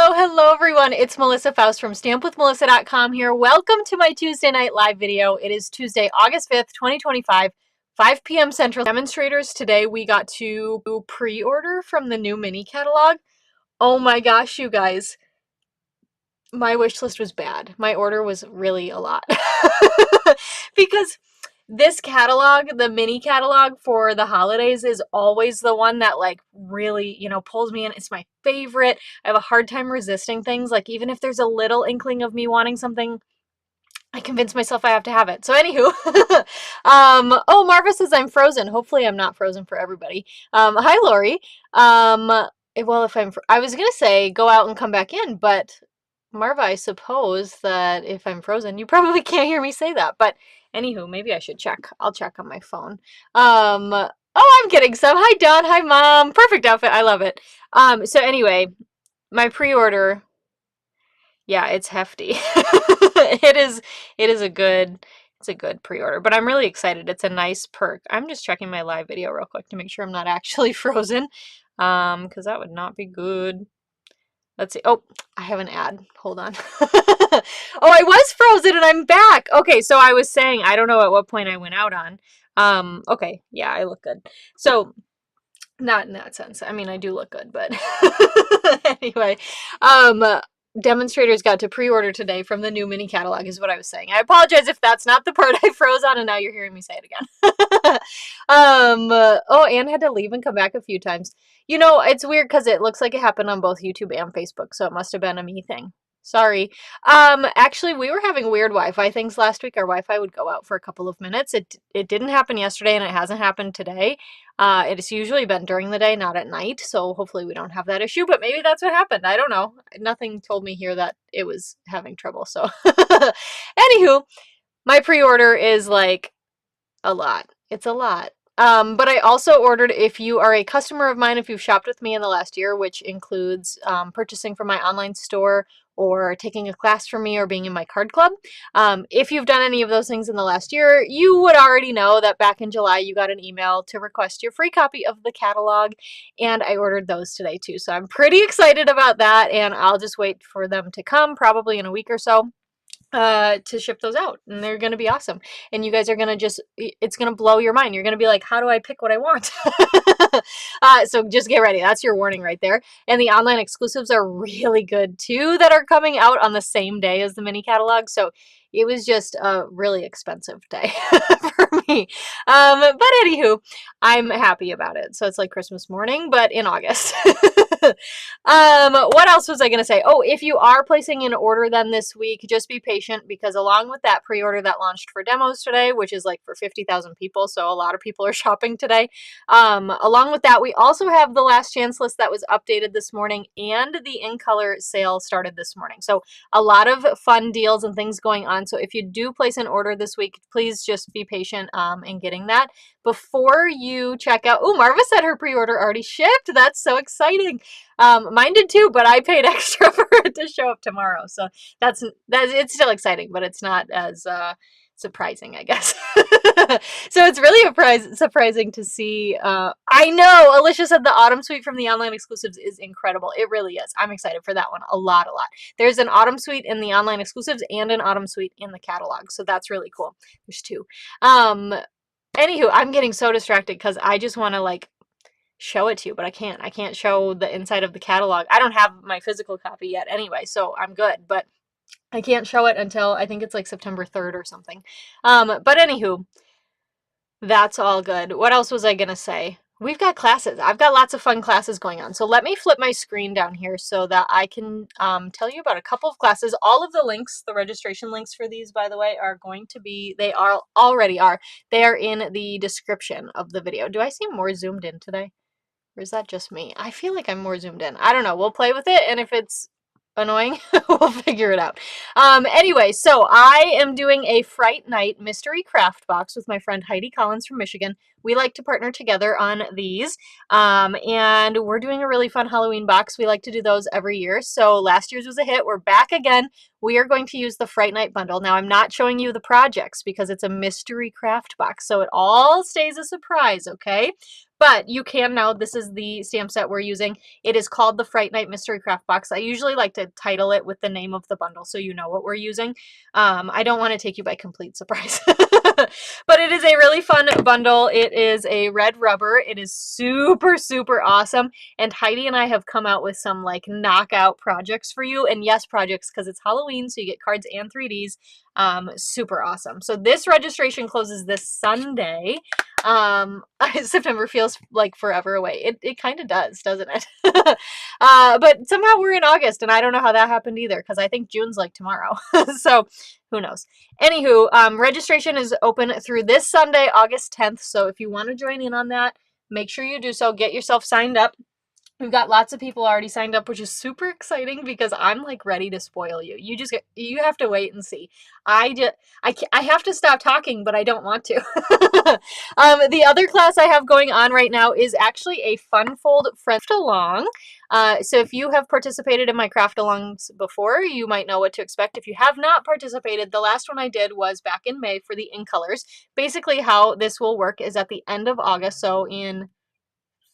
Hello everyone. It's Melissa Faust from stampwithmelissa.com here. Welcome to my Tuesday night live video. It is Tuesday, August 5th, 2025, 5 p.m. Central. Demonstrators today, we got to pre-order from the new mini catalog. Oh my gosh, you guys. My wish list was bad. My order was really a lot. Because this catalog, the mini catalog for the holidays, is always the one that like really, pulls me in. It's my favorite. I have a hard time resisting things. Like even if there's a little inkling of me wanting something, I convince myself I have to have it. So anywho, oh, Marva says I'm frozen. Hopefully I'm not frozen for everybody. Hi, Lori. Well, I was going to say go out and come back in, but Marva, I suppose that if I'm frozen, you probably can't hear me say that. But anywho, maybe I should check. I'll check on my phone. Oh, I'm getting some. Hi, Dawn. Hi, Mom. Perfect outfit. I love it. So anyway, my pre-order, yeah, it's hefty. It's a good pre-order, but I'm really excited. It's a nice perk. I'm just checking my live video real quick to make sure I'm not actually frozen, because that would not be good. Let's see. Oh, I have an ad. Hold on. Oh, I was frozen and I'm back. Okay, so I was saying, I don't know at what point I went out on. Okay, yeah, I look good. So, not in that sense. I mean, I do look good, but anyway, demonstrators got to pre-order today from the new mini catalog is what I was saying. I apologize if that's not the part I froze on and now you're hearing me say it again. Oh, Anne had to leave and come back a few times. It's weird because it looks like it happened on both YouTube and Facebook, so it must have been a me thing. Sorry. Actually, we were having weird Wi-Fi things last week. Our Wi-Fi would go out for a couple of minutes. It didn't happen yesterday, and it hasn't happened today. It has usually been during the day, not at night, so hopefully we don't have that issue, but maybe that's what happened. I don't know. Nothing told me here that it was having trouble, so. Anywho, my pre-order is like a lot. It's a lot. But I also ordered, if you are a customer of mine, if you've shopped with me in the last year, which includes purchasing from my online store or taking a class from me or being in my card club. If you've done any of those things in the last year, you would already know that back in July, you got an email to request your free copy of the catalog, and I ordered those today too. So I'm pretty excited about that, and I'll just wait for them to come probably in a week or so. To ship those out, and they're going to be awesome, and you guys are going to it's going to blow your mind. You're going to be like, how do I pick what I want? So just get ready. That's your warning right there. And the online exclusives are really good too, that are coming out on the same day as the mini catalog. So it was just a really expensive day for me. But anywho, I'm happy about it. So it's like Christmas morning, but in August. What else was I going to say? Oh, if you are placing an order then this week, just be patient, because along with that pre-order that launched for demos today, which is like for 50,000 people, so a lot of people are shopping today. Along with that, we also have the last chance list that was updated this morning, and the in color sale started this morning. So a lot of fun deals and things going on. So if you do place an order this week, please just be patient in getting that before you check out. Oh, Marva said her pre-order already shipped. That's so exciting. Mine did too, but I paid extra for it to show up tomorrow. So it's still exciting, but it's not as surprising, I guess. So it's really surprising to see. I know Alicia said the autumn suite from the online exclusives is incredible. It really is. I'm excited for that one a lot. There's an autumn suite in the online exclusives and an autumn suite in the catalog, so that's really cool. There's two. Anywho, I'm getting so distracted because I just want to like show it to you, but I can't show the inside of the catalog. I don't have my physical copy yet anyway, so I'm good, but I can't show it until I think it's like September 3rd or something. But anywho, that's all good. What else was I gonna say? We've got classes. I've got lots of fun classes going on. So let me flip my screen down here so that I can tell you about a couple of classes. All of the links, the registration links for these, by the way, are going to be, they already are. They are in the description of the video. Do I seem more zoomed in today? Or is that just me? I feel like I'm more zoomed in. I don't know. We'll play with it, and if it's annoying, we'll figure it out. Anyway, so I am doing a Fright Night mystery craft box with my friend Heidi Collins from Michigan. we like to partner together on these. And we're doing a really fun Halloween box. We like to do those every year. So last year's was a hit. We're back again. We are going to use the Fright Night bundle. Now, I'm not showing you the projects because it's a mystery craft box, so it all stays a surprise, okay? But you can now, this is the stamp set we're using. It is called the Fright Night Mystery Craft Box. I usually like to title it with the name of the bundle so you know what we're using. I don't want to take you by complete surprise. But it is a really fun bundle. It is a red rubber. It is super, super awesome. And Heidi and I have come out with some like knockout projects for you. And yes, projects because it's Halloween, so you get cards and 3Ds. Super awesome. So this registration closes this Sunday. September feels like forever away. It kind of does, doesn't it? But somehow we're in August, and I don't know how that happened either, because I think June's like tomorrow. So who knows? Anywho, registration is open through this Sunday, August 10th. So if you want to join in on that, make sure you do so. Get yourself signed up. We've got lots of people already signed up, which is super exciting because I'm like ready to spoil you. You have to wait and see. I have to stop talking, but I don't want to. The other class I have going on right now is actually a Fun Fold Craft Along. So if you have participated in my craft alongs before, you might know what to expect. If you have not participated, the last one I did was back in May for the In Colors. Basically how this will work is at the end of August, so in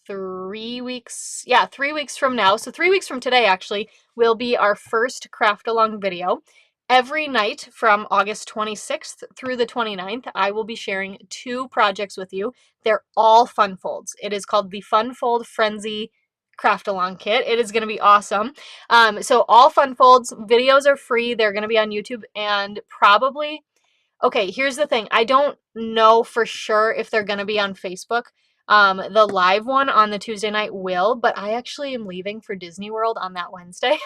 3 weeks, 3 weeks from now, so 3 weeks from today actually, will be our first craft along video. Every night from August 26th through the 29th, I will be sharing 2 projects with you. They're all fun folds. It is called the Fun Fold Frenzy Craft Along Kit. It is going to be awesome. So all fun folds, videos are free. They're going to be on YouTube and probably, okay, here's the thing. I don't know for sure if they're going to be on Facebook. The live one on the Tuesday night will, but I actually am leaving for Disney World on that Wednesday.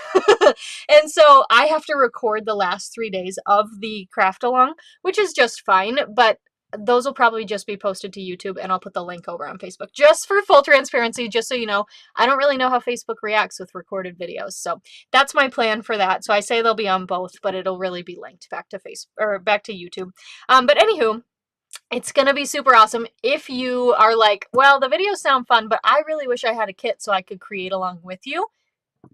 And so I have to record the last 3 days of the craft along, which is just fine, but those will probably just be posted to YouTube and I'll put the link over on Facebook just for full transparency, just so you know. I don't really know how Facebook reacts with recorded videos. So that's my plan for that. So I say they'll be on both, but it'll really be linked back to Facebook or back to YouTube. But anywho, it's going to be super awesome. If you are like, well, the videos sound fun, but I really wish I had a kit so I could create along with you,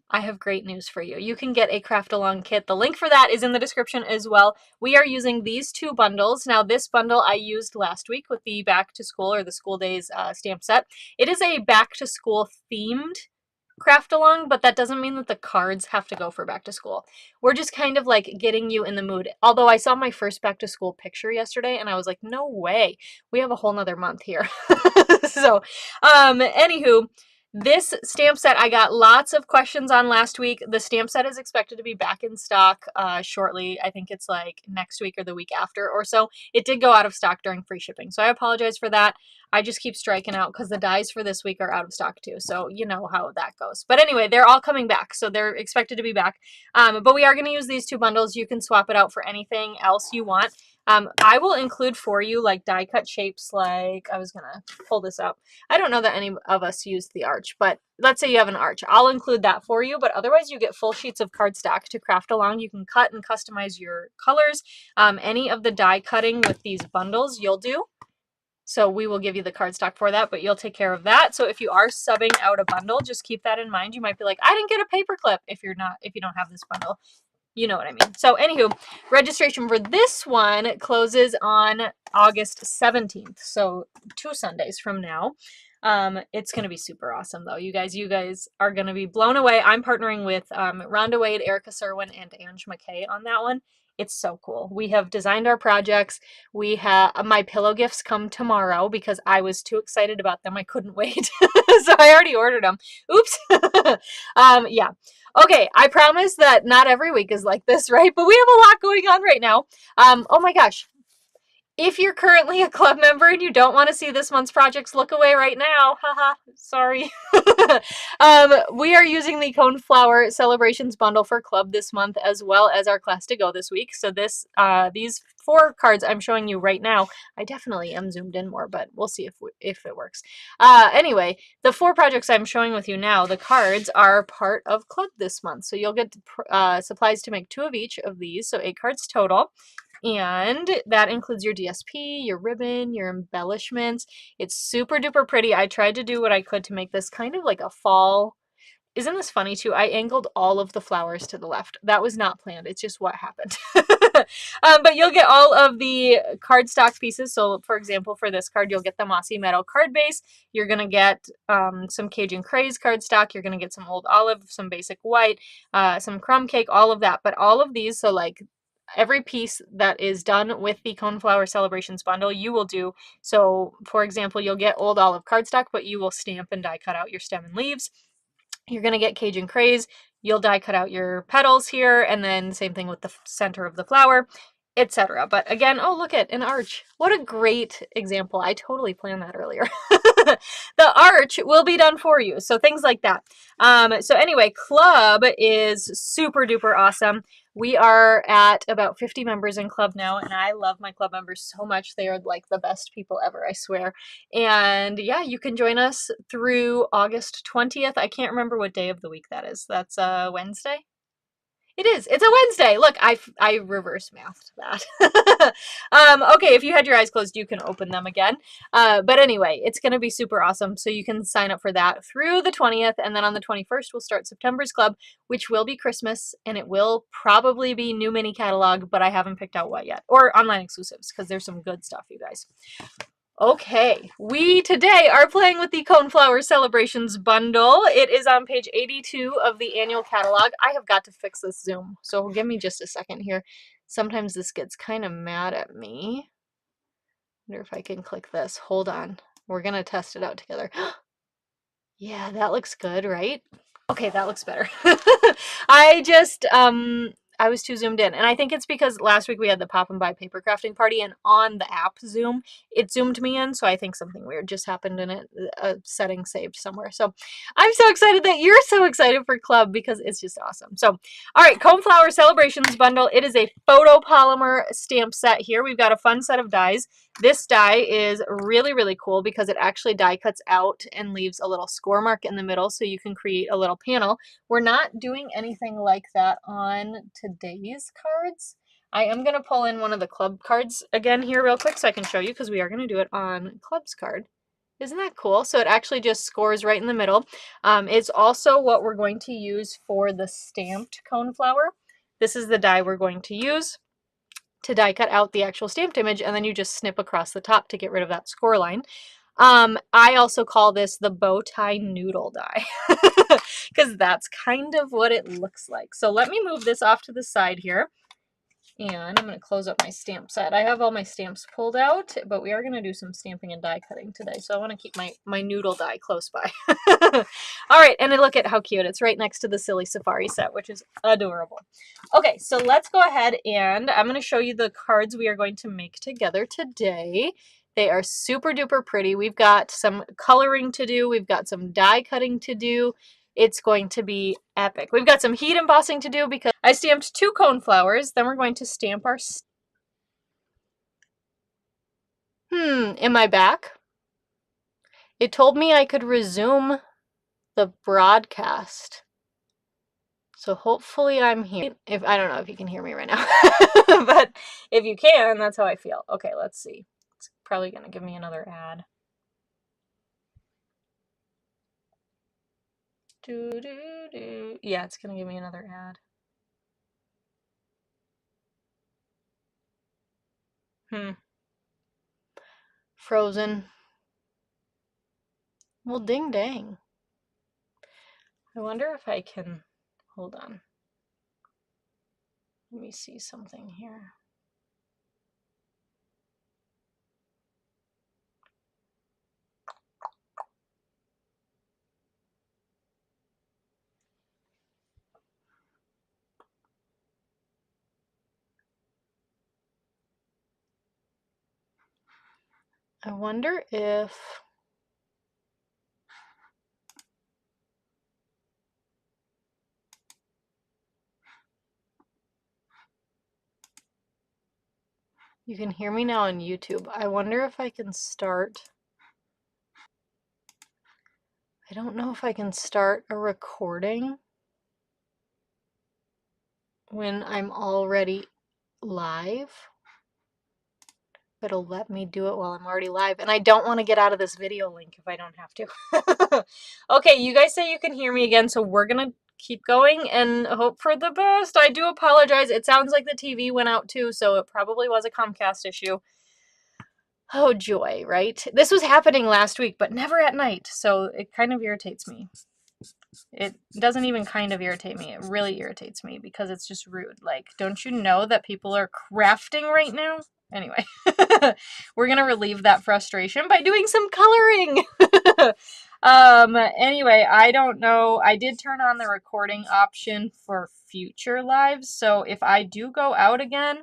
I have great news for you. You can get a craft along kit. The link for that is in the description as well. We are using these 2 bundles. Now, this bundle I used last week with the back to school or the school days stamp set. It is a back to school themed craft along, but that doesn't mean that the cards have to go for back to school. We're just kind of like getting you in the mood. Although I saw my first back to school picture yesterday and I was like, no way, we have a whole nother month here. So anywho, this stamp set I got lots of questions on last week. The stamp set is expected to be back in stock shortly. I think it's like next week or the week after or so. It did go out of stock during free shipping, so I apologize for that. I just keep striking out because the dies for this week are out of stock too, so you know how that goes. But anyway, they're all coming back, so they're expected to be back. But we are going to use these 2 bundles. You can swap it out for anything else you want. I will include for you like die cut shapes, like I was going to pull this up. I don't know that any of us use the arch, but let's say you have an arch. I'll include that for you, but otherwise you get full sheets of cardstock to craft along. You can cut and customize your colors. Any of the die cutting with these bundles you'll do. So we will give you the cardstock for that, but you'll take care of that. So if you are subbing out a bundle, just keep that in mind. You might be like, I didn't get a paper clip if you don't have this bundle. You know what I mean. So anywho, registration for this one closes on August 17th. So 2 Sundays from now. It's going to be super awesome though. You guys are going to be blown away. I'm partnering with Rhonda Wade, Erica Serwin, and Ange McKay on that one. It's so cool. We have designed our projects. We have my pillow gifts come tomorrow because I was too excited about them. I couldn't wait. So I already ordered them. Oops. Yeah. Okay, I promise that not every week is like this, right? But we have a lot going on right now. Oh my gosh. If you're currently a club member and you don't want to see this month's projects, look away right now. Haha, sorry. We are using the Coneflower Celebrations bundle for club this month, as well as our class to go this week. So these 4 cards I'm showing you right now, I definitely am zoomed in more, but we'll see if it works. Anyway, the 4 projects I'm showing with you now, the cards are part of club this month. So you'll get supplies to make 2 of each of these, so 8 cards total. And that includes your DSP, your ribbon, your embellishments. It's super duper pretty. I tried to do what I could to make this kind of like a fall. Isn't this funny too? I angled all of the flowers to the left. That was not planned. It's just what happened. But you'll get all of the cardstock pieces. So for example, for this card, you'll get the Mossy Meadow card base. You're going to get some Cajun Craze cardstock. You're going to get some Old Olive, some basic white, some crumb cake, all of that. But all of these, so like every piece that is done with the Coneflower Celebrations bundle, you will do. So for example, you'll get Old Olive cardstock, but you will stamp and die cut out your stem and leaves. You're going to get Cajun Craze. You'll die cut out your petals here, and then same thing with the center of the flower, etc. But again, oh, look at an arch. What a great example. I totally planned that earlier. The arch will be done for you. So things like that. So anyway, club is super duper awesome. We are at about 50 members in club now, and I love my club members so much. They are like the best people ever, I swear. And yeah, you can join us through August 20th. I can't remember what day of the week that is. That's Wednesday? It is. It's a Wednesday. Look, I reverse mathed that. Okay, if you had your eyes closed, you can open them again. But anyway, it's going to be super awesome. So you can sign up for that through the 20th. And then on the 21st, we'll start September's club, which will be Christmas. And it will probably be new mini catalog, but I haven't picked out what yet. Or online exclusives, because there's some good stuff, you guys. Okay, we today are playing with the Coneflower Celebrations bundle. It is on page 82 of the annual catalog. I have got to fix this zoom, so give me just a second here. Sometimes this gets kind of mad at me. Wonder if I can click this. Hold on. We're going to test it out together. Yeah, that looks good, right? Okay, that looks better. I was too zoomed in. And I think it's because last week we had the Pop and Buy paper crafting party, and on the app Zoom, it zoomed me in. So I think something weird just happened in it, a setting saved somewhere. So I'm so excited that you're so excited for club because it's just awesome. So, all right, Coneflower Celebrations bundle. It is a photopolymer stamp set here. We've got a fun set of dies. This die is really, really cool because it actually die cuts out and leaves a little score mark in the middle so you can create a little panel. We're not doing anything like that on today's cards. I am going to pull in one of the club cards again here real quick so I can show you because we are going to do it on club's card. Isn't that cool? So it actually just scores right in the middle. It's also what we're going to use for the stamped coneflower. This is the die we're going to use to die cut out the actual stamped image, and then you just snip across the top to get rid of that score line. I also call this the bow tie noodle die because that's kind of what it looks like. So let me move this off to the side here. And I'm going to close up my stamp set. I have all my stamps pulled out, but we are going to do some stamping and die cutting today. So I want to keep my noodle die close by. All right, and look at how cute. It's right next to the Silly Safari set, which is adorable. Okay, so let's go ahead and I'm going to show you the cards we are going to make together today. They are super duper pretty. We've got some coloring to do. We've got some die cutting to do. It's going to be epic. We've got some heat embossing to do because I stamped 2 coneflowers. Then we're going to stamp our... am I back? It told me I could resume the broadcast. So hopefully I'm here. I don't know if you can hear me right now. But if you can, that's how I feel. Okay, let's see. It's probably going to give me another ad. Yeah, it's going to give me another ad. Frozen. Well, ding dang. I wonder if I can... Hold on. Let me see something here. I wonder if... You can hear me now on YouTube. I wonder if I can start... I don't know if I can start a recording when I'm already live. it'll let me do it while I'm already live. And I don't want to get out of this video link if I don't have to. Okay, you guys say you can hear me again, so we're gonna keep going and hope for the best. I do apologize. It sounds like the TV went out too, so it probably was a Comcast issue. Oh, joy, right? This was happening last week, but never at night, so it kind of irritates me. It doesn't even kind of irritate me. It really irritates me because it's just rude. Like, don't you know that people are crafting right now? Anyway, we're going to relieve that frustration by doing some coloring. Anyway, I don't know. I did turn on the recording option for future lives. So if I do go out again,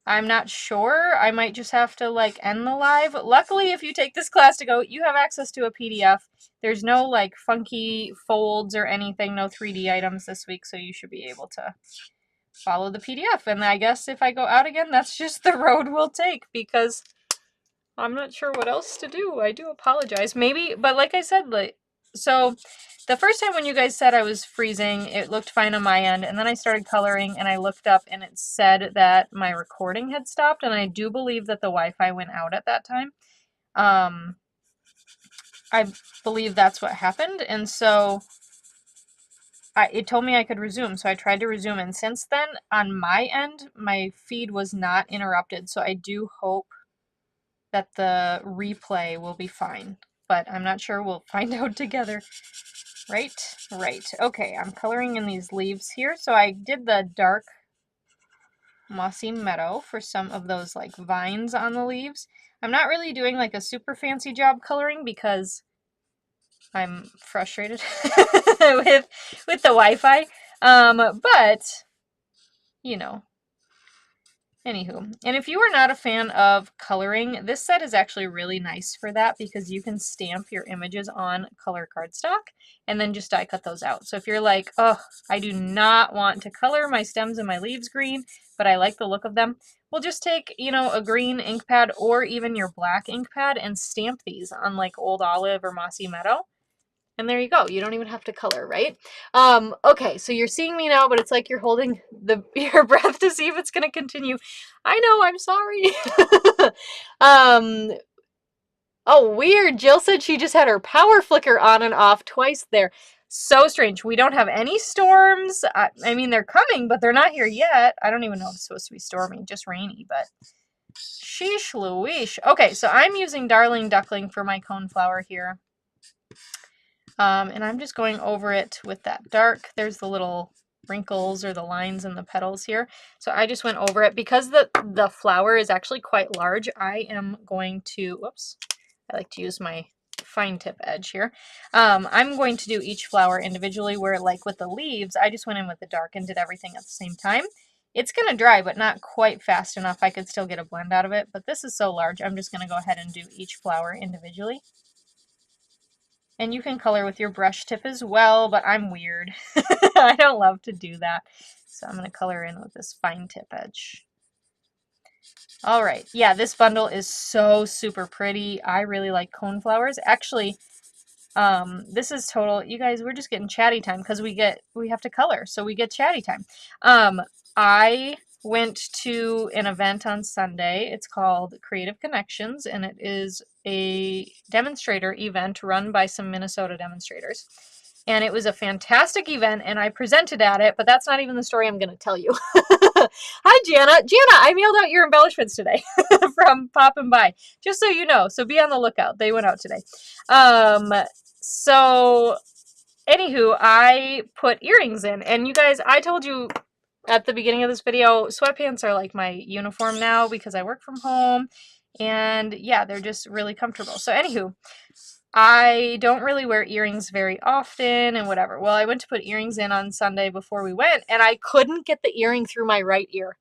I'm not sure. I might just have to like end the live. Luckily, if you take this class to go, you have access to a PDF. There's no like funky folds or anything, no 3D items this week, so you should be able to follow the PDF. And I guess if I go out again, that's just the road we'll take because I'm not sure what else to do. I do apologize. Maybe, but like I said, like, so the first time when you guys said I was freezing, it looked fine on my end, and then I started coloring and I looked up and it said that my recording had stopped, and I do believe that the Wi-Fi went out at that time. I believe that's what happened, and so it told me I could resume, so I tried to resume, and since then, on my end, my feed was not interrupted, so I do hope that the replay will be fine, but I'm not sure. We'll find out together. Right. Okay, I'm coloring in these leaves here. So I did the dark mossy meadow for some of those like vines on the leaves. I'm not really doing like a super fancy job coloring because I'm frustrated with the Wi-Fi. But you know. Anywho, and if you are not a fan of coloring, this set is actually really nice for that because you can stamp your images on color cardstock and then just die cut those out. So if you're like, oh, I do not want to color my stems and my leaves green, but I like the look of them, well, just take, you know, a green ink pad or even your black ink pad and stamp these on like Old Olive or Mossy Meadow. And there you go. You don't even have to color, right? Okay, so you're seeing me now, but it's like you're holding your breath to see if it's going to continue. I know, I'm sorry. Oh, weird. Jill said she just had her power flicker on and off twice there. So strange. We don't have any storms. I mean, they're coming, but they're not here yet. I don't even know if it's supposed to be stormy, just rainy, but sheesh Louise. Okay, so I'm using Darling Duckling for my coneflower here. And I'm just going over it with that dark. There's the little wrinkles or the lines in the petals here. So I just went over it. Because the flower is actually quite large, I am going to, whoops, I like to use my fine tip edge here. I'm going to do each flower individually, where like with the leaves, I just went in with the dark and did everything at the same time. It's going to dry, but not quite fast enough. I could still get a blend out of it, but this is so large, I'm just going to go ahead and do each flower individually. And you can color with your brush tip as well, but I'm weird. I don't love to do that. So I'm going to color in with this fine tip edge. All right. Yeah, this bundle is so super pretty. I really like coneflowers. Actually, this is total, you guys, we're just getting chatty time because we have to color. So we get chatty time. I went to an event on Sunday. It's called Creative Connections, and it is a demonstrator event run by some Minnesota demonstrators. And it was a fantastic event, and I presented at it, but that's not even the story I'm going to tell you. Hi, Jana. Jana, I mailed out your embellishments today from Pop and Buy, just so you know. So be on the lookout. They went out today. So, anywho, I put earrings in, and you guys, I told you at the beginning of this video, sweatpants are like my uniform now because I work from home, and yeah, they're just really comfortable. So anywho, I don't really wear earrings very often and whatever. Well, I went to put earrings in on Sunday before we went, and I couldn't get the earring through my right ear.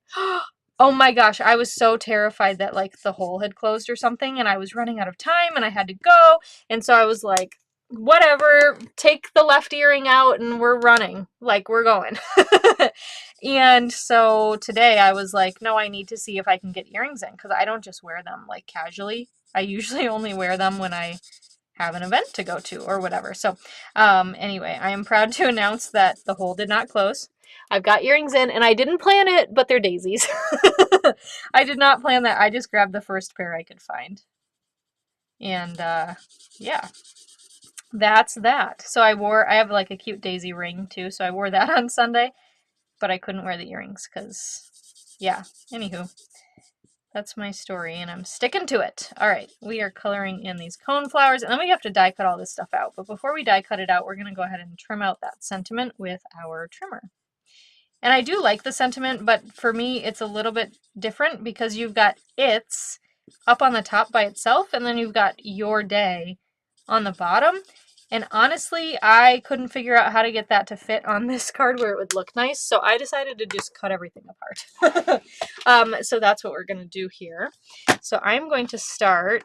Oh my gosh, I was so terrified that like the hole had closed or something, and I was running out of time and I had to go, and so I was like, whatever, take the left earring out and we're running, like we're going. And so today I was like, no, I need to see if I can get earrings in because I don't just wear them like casually. I usually only wear them when I have an event to go to or whatever. So anyway, I am proud to announce that the hole did not close. I've got earrings in, and I didn't plan it, but they're daisies. I did not plan that. I just grabbed the first pair I could find. And yeah, that's that. So I have like a cute daisy ring too, so I wore that on Sunday, but I couldn't wear the earrings because, yeah, anywho. That's my story, and I'm sticking to it. All right, we are coloring in these cone flowers, and then we have to die cut all this stuff out. But before we die cut it out, we're going to go ahead and trim out that sentiment with our trimmer. And I do like the sentiment, but for me, it's a little bit different because you've got it's up on the top by itself, and then you've got your day on the bottom. And honestly, I couldn't figure out how to get that to fit on this card where it would look nice, so I decided to just cut everything apart. So that's what we're going to do here. So I'm going to start,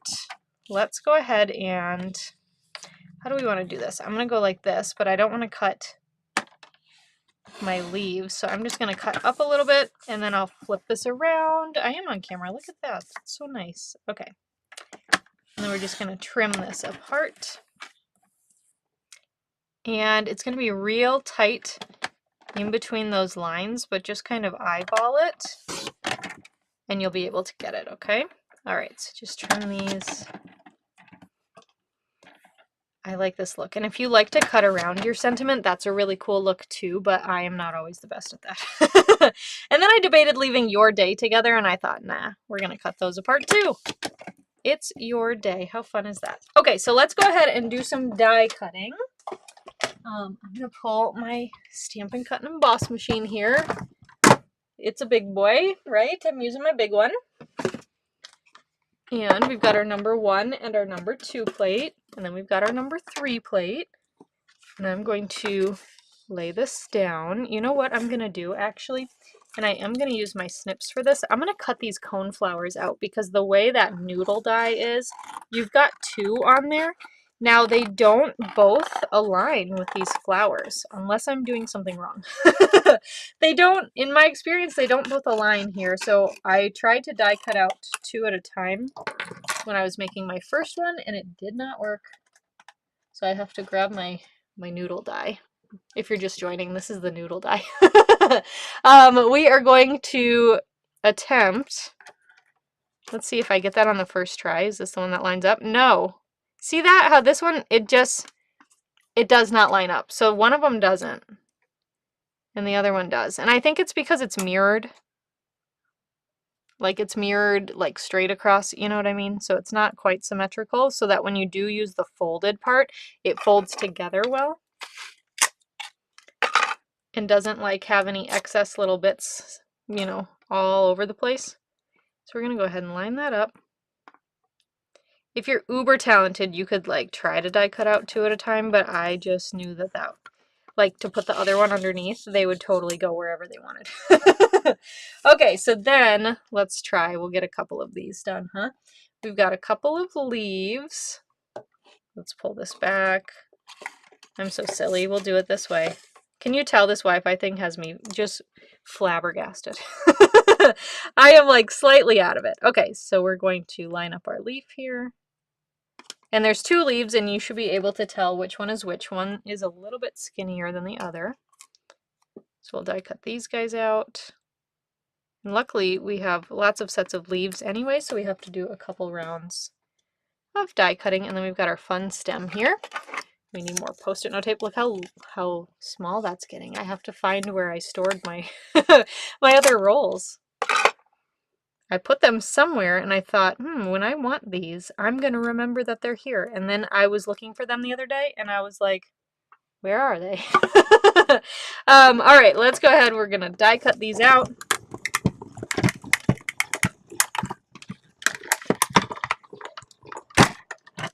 let's go ahead and, how do we want to do this? I'm going to go like this, but I don't want to cut my leaves, so I'm just going to cut up a little bit, and then I'll flip this around. I am on camera, look at that, that's so nice. Okay, and then we're just going to trim this apart. And it's going to be real tight in between those lines, but just kind of eyeball it and you'll be able to get it, okay? All right, so just trim these. I like this look. And if you like to cut around your sentiment, that's a really cool look too, but I am not always the best at that. And then I debated leaving your day together, and I thought, nah, we're going to cut those apart too. It's your day. How fun is that? Okay, so let's go ahead and do some die cutting. I'm going to pull my Stampin' Cut and Emboss machine here. It's a big boy, right? I'm using my big one. And we've got our number 1 and our number 2 plate. And then we've got our number 3 plate. And I'm going to lay this down. You know what I'm going to do, actually? And I am going to use my snips for this. I'm going to cut these cone flowers out because the way that noodle die is, you've got 2 on there. Now, they don't both align with these flowers, unless I'm doing something wrong. They don't, in my experience, they don't both align here. So I tried to die cut out 2 at a time when I was making my first one, and it did not work. So I have to grab my noodle die. If you're just joining, this is the noodle die. We are going to attempt, let's see if I get that on the first try. Is this the one that lines up? No. See that? How this one, it does not line up. So one of them doesn't. And the other one does. And I think it's because it's mirrored. Like it's mirrored like straight across, you know what I mean? So it's not quite symmetrical, so that when you do use the folded part, it folds together well. And doesn't like have any excess little bits, you know, all over the place. So we're going to go ahead and line that up. If you're uber talented, you could like try to die cut out 2 at a time, but I just knew that like to put the other one underneath, they would totally go wherever they wanted. Okay, so then let's try. We'll get a couple of these done, huh? We've got a couple of leaves. Let's pull this back. I'm so silly. We'll do it this way. Can you tell this Wi-Fi thing has me just flabbergasted? I am like slightly out of it. Okay, so we're going to line up our leaf here. And there's 2 leaves, and you should be able to tell which one is which. One is a little bit skinnier than the other. So we'll die cut these guys out. And luckily, we have lots of sets of leaves anyway, so we have to do a couple rounds of die cutting. And then we've got our fun stem here. We need more Post-it note tape. Look how small that's getting. I have to find where I stored my my other rolls. I put them somewhere and I thought, when I want these, I'm going to remember that they're here. And then I was looking for them the other day and I was like, where are they? All right, let's go ahead. We're going to die cut these out.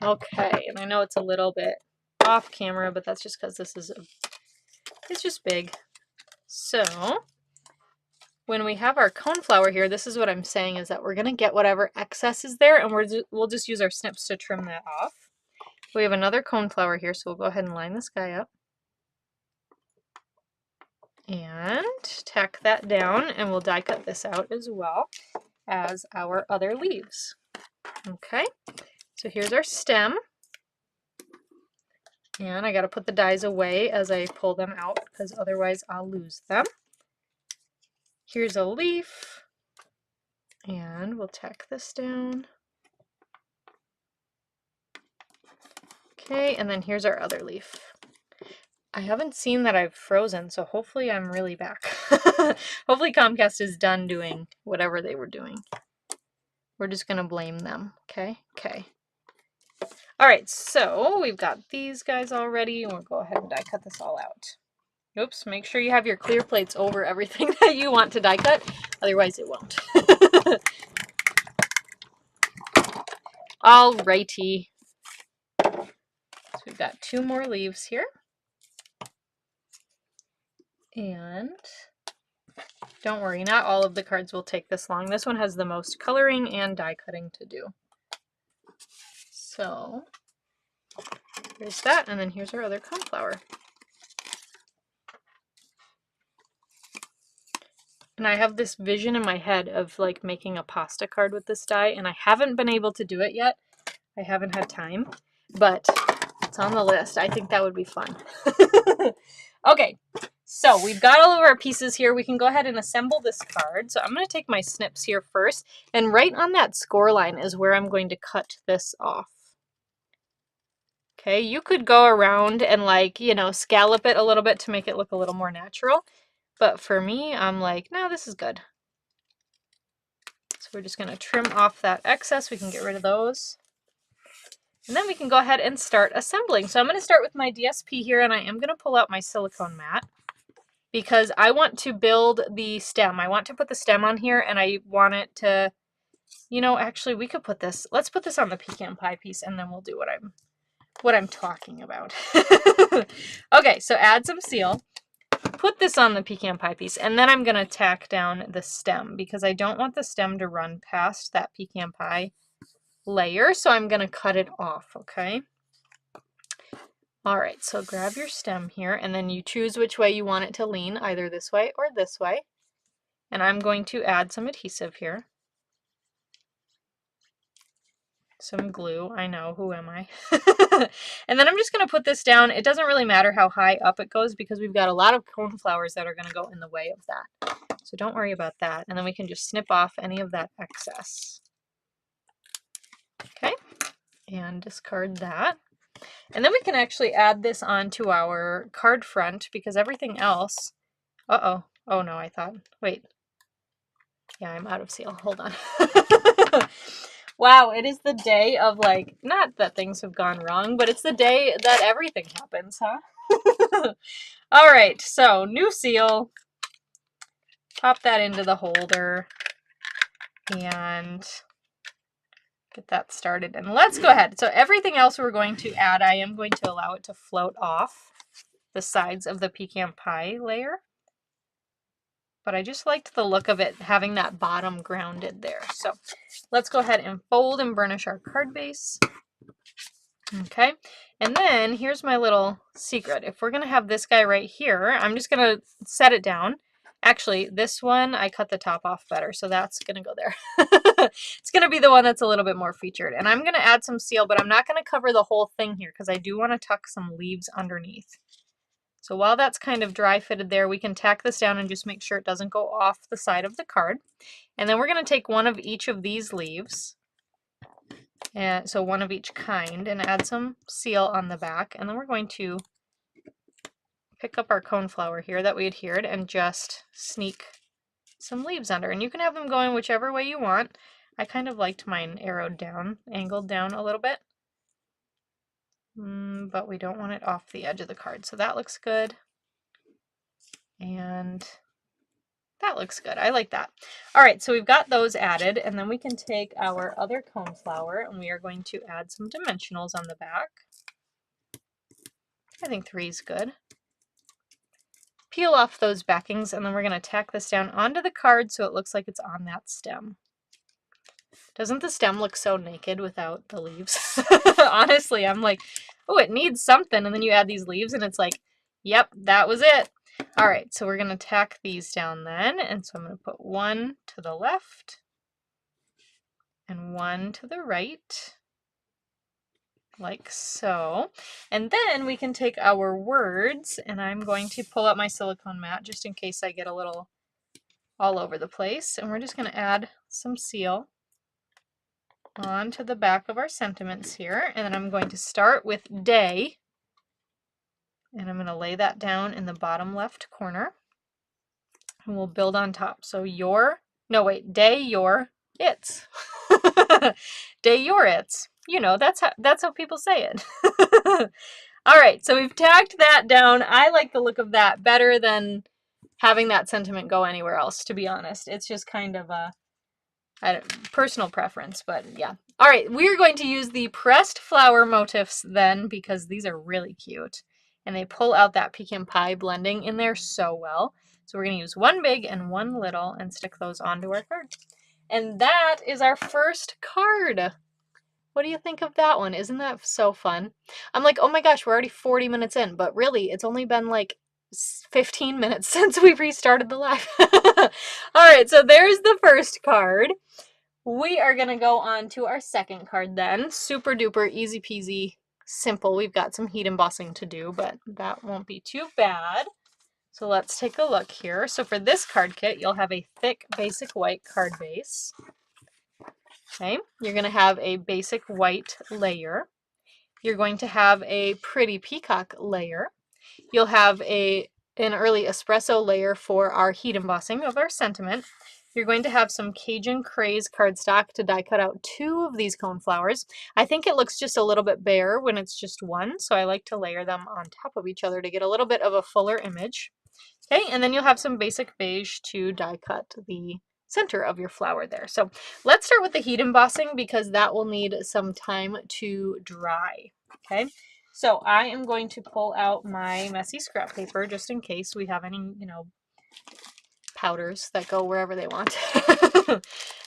Okay, and I know it's a little bit off camera, but that's just because this is it's just big. So when we have our coneflower here, this is what I'm saying, is that we're going to get whatever excess is there, and we'll just use our snips to trim that off. We have another coneflower here, so we'll go ahead and line this guy up. And tack that down, and we'll die cut this out as well as our other leaves. Okay, so here's our stem. And I got to put the dies away as I pull them out, because otherwise I'll lose them. Here's a leaf. And we'll tack this down. Okay, and then here's our other leaf. I haven't seen that I've frozen, so hopefully I'm really back. Hopefully Comcast is done doing whatever they were doing. We're just gonna blame them, okay? Okay. All right, so we've got these guys all ready, and we'll go ahead and die cut this all out. Oops, make sure you have your clear plates over everything that you want to die cut, otherwise it won't. Alrighty. So we've got 2 more leaves here. And don't worry, not all of the cards will take this long. This one has the most coloring and die cutting to do. So here's that, and then here's our other coneflower. And I have this vision in my head of like making a pasta card with this die, and I haven't been able to do it yet. I haven't had time, but it's on the list. I think that would be fun. Okay, so we've got all of our pieces here. We can go ahead and assemble this card. So I'm going to take my snips here first, and right on that score line is where I'm going to cut this off. Okay, you could go around and like, you know, scallop it a little bit to make it look a little more natural. But for me, I'm like, no, this is good. So we're just going to trim off that excess. We can get rid of those. And then we can go ahead and start assembling. So I'm going to start with my DSP here, and I am going to pull out my silicone mat because I want to build the stem. I want to put the stem on here, and I want it to, you know, actually we could put this, let's put this on the pecan pie piece, and then we'll do what I'm talking about. Okay, so add some seal. Put this on the pecan pie piece, and then I'm going to tack down the stem because I don't want the stem to run past that pecan pie layer, so I'm going to cut it off, okay? All right, so grab your stem here, and then you choose which way you want it to lean, either this way or this way. And I'm going to add some adhesive here. Some glue, I know, who am I? And then I'm just going to put this down. It doesn't really matter how high up it goes because we've got a lot of coneflowers that are going to go in the way of that. So don't worry about that. And then we can just snip off any of that excess. Okay, and discard that. And then we can actually add this onto our card front because everything else... Uh-oh. Oh no, I thought... Wait. Yeah, I'm out of seal. Hold on. Wow, it is the day of like, not that things have gone wrong, but it's the day that everything happens, huh? All right, so new seal. Pop that into the holder and get that started. And let's go ahead. So everything else we're going to add, I am going to allow it to float off the sides of the pecan pie layer. But I just liked the look of it having that bottom grounded there. So let's go ahead and fold and burnish our card base. Okay, and then here's my little secret. If we're going to have this guy right here, I'm just going to set it down. Actually, this one, I cut the top off better, so that's going to go there. It's going to be the one that's a little bit more featured. And I'm going to add some seal, but I'm not going to cover the whole thing here because I do want to tuck some leaves underneath. So while that's kind of dry fitted there, we can tack this down and just make sure it doesn't go off the side of the card. And then we're going to take one of each of these leaves, and so one of each kind, and add some seal on the back. And then we're going to pick up our coneflower here that we adhered and just sneak some leaves under. And you can have them going whichever way you want. I kind of liked mine arrowed down, angled down a little bit. But we don't want it off the edge of the card. So that looks good. And that looks good. I like that. All right, so we've got those added, and then we can take our other coneflower and we are going to add some dimensionals on the back. I think 3 is good. Peel off those backings, and then we're going to tack this down onto the card so it looks like it's on that stem. Doesn't the stem look so naked without the leaves? Honestly, I'm like, oh, it needs something. And then you add these leaves and it's like, yep, that was it. All right, so we're going to tack these down then. And so I'm going to put one to the left and one to the right, like so. And then we can take our words, and I'm going to pull out my silicone mat just in case I get a little all over the place. And we're just going to add some seal onto the back of our sentiments here. And then I'm going to start with day. And I'm going to lay that down in the bottom left corner. And we'll build on top. So day, your, its. Day, your, its. You know, that's how people say it. All right, so we've tacked that down. I like the look of that better than having that sentiment go anywhere else, to be honest. It's just kind of a personal preference, but yeah. All right, we're going to use the pressed flower motifs then, because these are really cute. And they pull out that pecan pie blending in there so well. So we're going to use one big and one little and stick those onto our card. And that is our first card. What do you think of that one? Isn't that so fun? I'm like, oh my gosh, we're already 40 minutes in, but really, it's only been like 15 minutes since we restarted the live. All right, so there's the first card. We are going to go on to our second card then. Super duper, easy peasy, simple. We've got some heat embossing to do, but that won't be too bad. So let's take a look here. So for this card kit, you'll have a thick basic white card base. Okay, you're going to have a basic white layer. You're going to have a pretty peacock layer. You'll have an early espresso layer for our heat embossing of our sentiment. You're going to have some Cajun Craze cardstock to die cut out 2 of these coneflowers. I think it looks just a little bit bare when it's just one, so I like to layer them on top of each other to get a little bit of a fuller image. Okay, and then you'll have some basic beige to die cut the center of your flower there. So let's start with the heat embossing because that will need some time to dry. Okay, so I am going to pull out my messy scrap paper just in case we have any, powders that go wherever they want.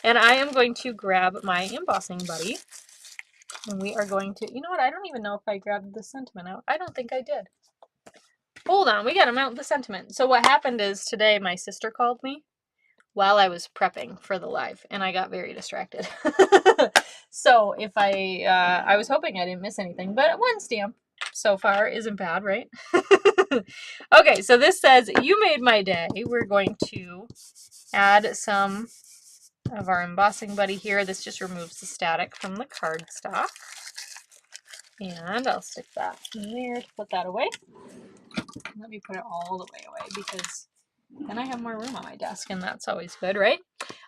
And I am going to grab my embossing buddy. And we are going to, you know what, I don't even know if I grabbed the sentiment out. I don't think I did. Hold on, we gotta mount the sentiment. So what happened is today my sister called me while I was prepping for the live, and I got very distracted. So if I was hoping I didn't miss anything, but one stamp so far isn't bad, right? Okay, so this says, "You made my day." We're going to add some of our embossing buddy here. This just removes the static from the cardstock. And I'll stick that in there to put that away. Let me put it all the way away because then I have more room on my desk, and that's always good, right?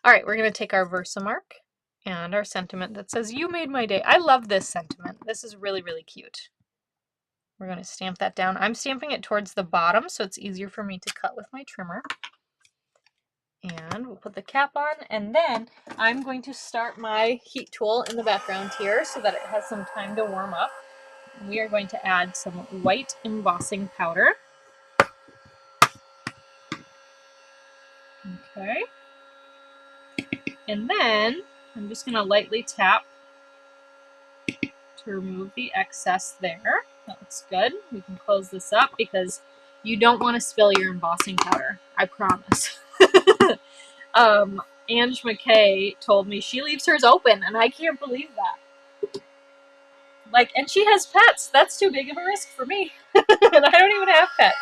All right, we're going to take our Versamark and our sentiment that says, "You made my day." I love this sentiment. This is really, really cute. We're going to stamp that down. I'm stamping it towards the bottom so it's easier for me to cut with my trimmer. And we'll put the cap on, and then I'm going to start my heat tool in the background here so that it has some time to warm up. We are going to add some white embossing powder. Okay. And then I'm just going to lightly tap to remove the excess there. That looks good. We can close this up because you don't want to spill your embossing powder. I promise. Ange McKay told me she leaves hers open, and I can't believe that. And she has pets. That's too big of a risk for me. And I don't even have pets.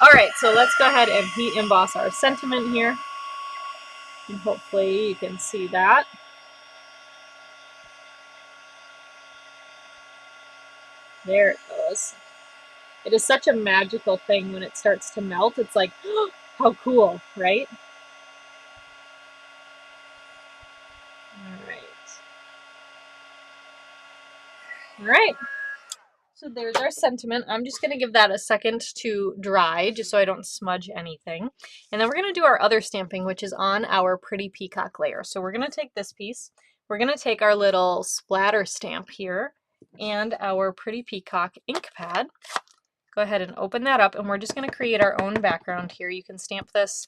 All right, so let's go ahead and heat emboss our sentiment here. And hopefully you can see that. There it goes. It is such a magical thing when it starts to melt. It's like, oh, how cool, right? All right. So there's our sentiment. I'm just going to give that a second to dry just so I don't smudge anything. And then we're going to do our other stamping, which is on our pretty peacock layer. So we're going to take this piece. We're going to take our little splatter stamp here and our pretty peacock ink pad. Go ahead and open that up, and we're just going to create our own background here. You can stamp this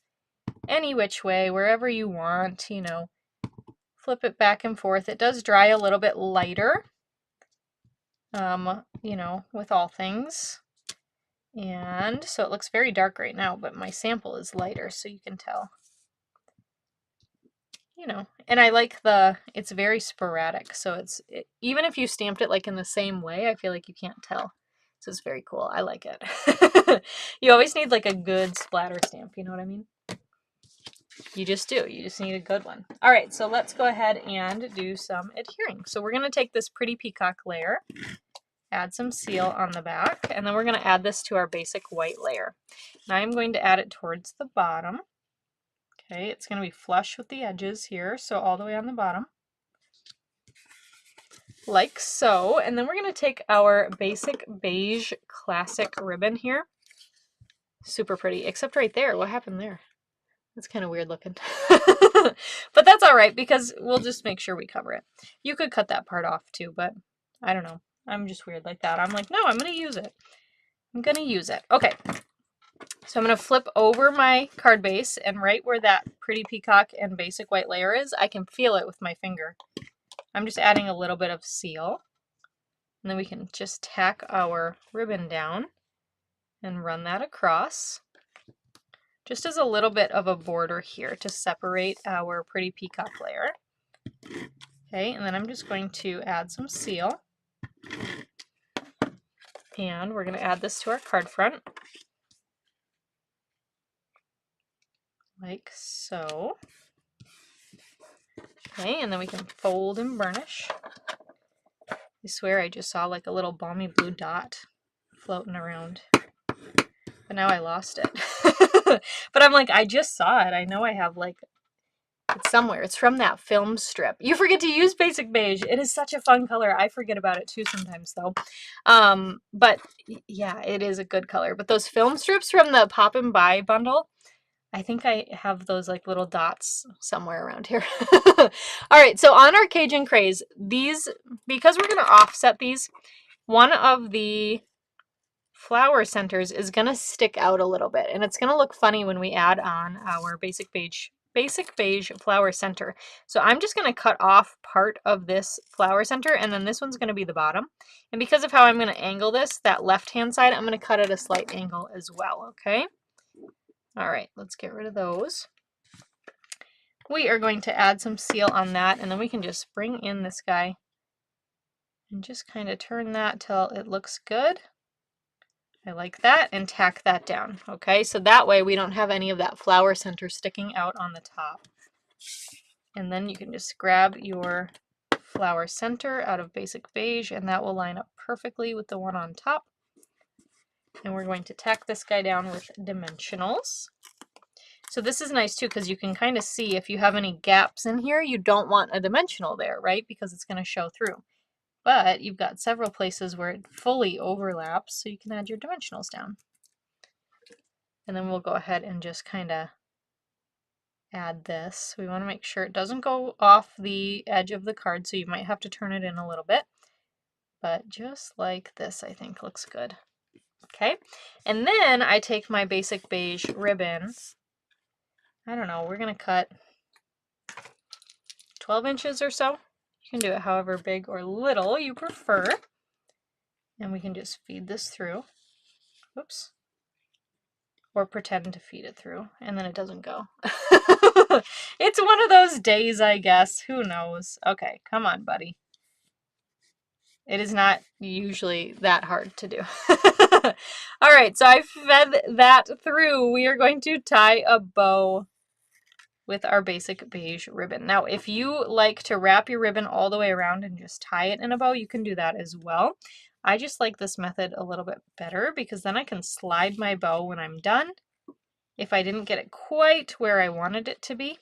any which way, wherever you want, flip it back and forth. It does dry a little bit lighter, with all things. And so it looks very dark right now, but my sample is lighter, so you can tell. And I like it's very sporadic, so even if you stamped it in the same way, I feel like you can't tell. So it's very cool. I like it. You always need a good splatter stamp, you know what I mean? You just do. You just need a good one. All right, so let's go ahead and do some adhering. So we're going to take this pretty peacock layer, add some seal on the back, and then we're going to add this to our basic white layer. Now I'm going to add it towards the bottom. Okay, it's going to be flush with the edges here, so all the way on the bottom. Like so. And then we're going to take our basic beige classic ribbon here. Super pretty, except right there. What happened there? That's kind of weird looking. But that's all right because we'll just make sure we cover it. You could cut that part off too, but I don't know. I'm just weird like that. I'm like, no, I'm going to use it. I'm going to use it. Okay. So I'm going to flip over my card base, and right where that pretty peacock and basic white layer is, I can feel it with my finger. I'm just adding a little bit of seal. And then we can just tack our ribbon down and run that across. Just as a little bit of a border here to separate our pretty peacock layer. Okay, and then I'm just going to add some seal. And we're going to add this to our card front. Like so. Okay, and then we can fold and burnish. I swear I just saw like a little balmy blue dot floating around. But now I lost it. But I'm like, I just saw it. I know I have like, it's somewhere. It's from that film strip. You forget to use basic beige. It is such a fun color. I forget about it too sometimes though. But yeah, it is a good color. But those film strips from the Pop and Buy bundle, I think I have those like little dots somewhere around here. All right, so on our Cajun Craze, these, because we're going to offset these, one of the flower centers is going to stick out a little bit, and it's going to look funny when we add on our basic beige flower center. So I'm just going to cut off part of this flower center, and then this one's going to be the bottom. And because of how I'm going to angle this, that left hand side, I'm going to cut at a slight angle as well, okay? All right, let's get rid of those. We are going to add some seal on that, and then we can just bring in this guy and just kind of turn that till it looks good. I like that, and tack that down. Okay, so that way we don't have any of that flower center sticking out on the top. And then you can just grab your flower center out of basic beige, and that will line up perfectly with the one on top. And we're going to tack this guy down with dimensionals. So this is nice too, because you can kind of see if you have any gaps in here, you don't want a dimensional there, right? Because it's going to show through. But you've got several places where it fully overlaps, so you can add your dimensionals down. And then we'll go ahead and just kind of add this. We want to make sure it doesn't go off the edge of the card, so you might have to turn it in a little bit. But just like this, I think looks good. Okay, and then I take my basic beige ribbon. I don't know, we're going to cut 12 inches or so. You can do it however big or little you prefer. And we can just feed this through. Oops. Or pretend to feed it through, and then it doesn't go. It's one of those days, I guess. Who knows? Okay, come on, buddy. It is not usually that hard to do. All right, so I fed that through. We are going to tie a bow with our basic beige ribbon. Now, if you like to wrap your ribbon all the way around and just tie it in a bow, you can do that as well. I just like this method a little bit better because then I can slide my bow when I'm done. If I didn't get it quite where I wanted it to be,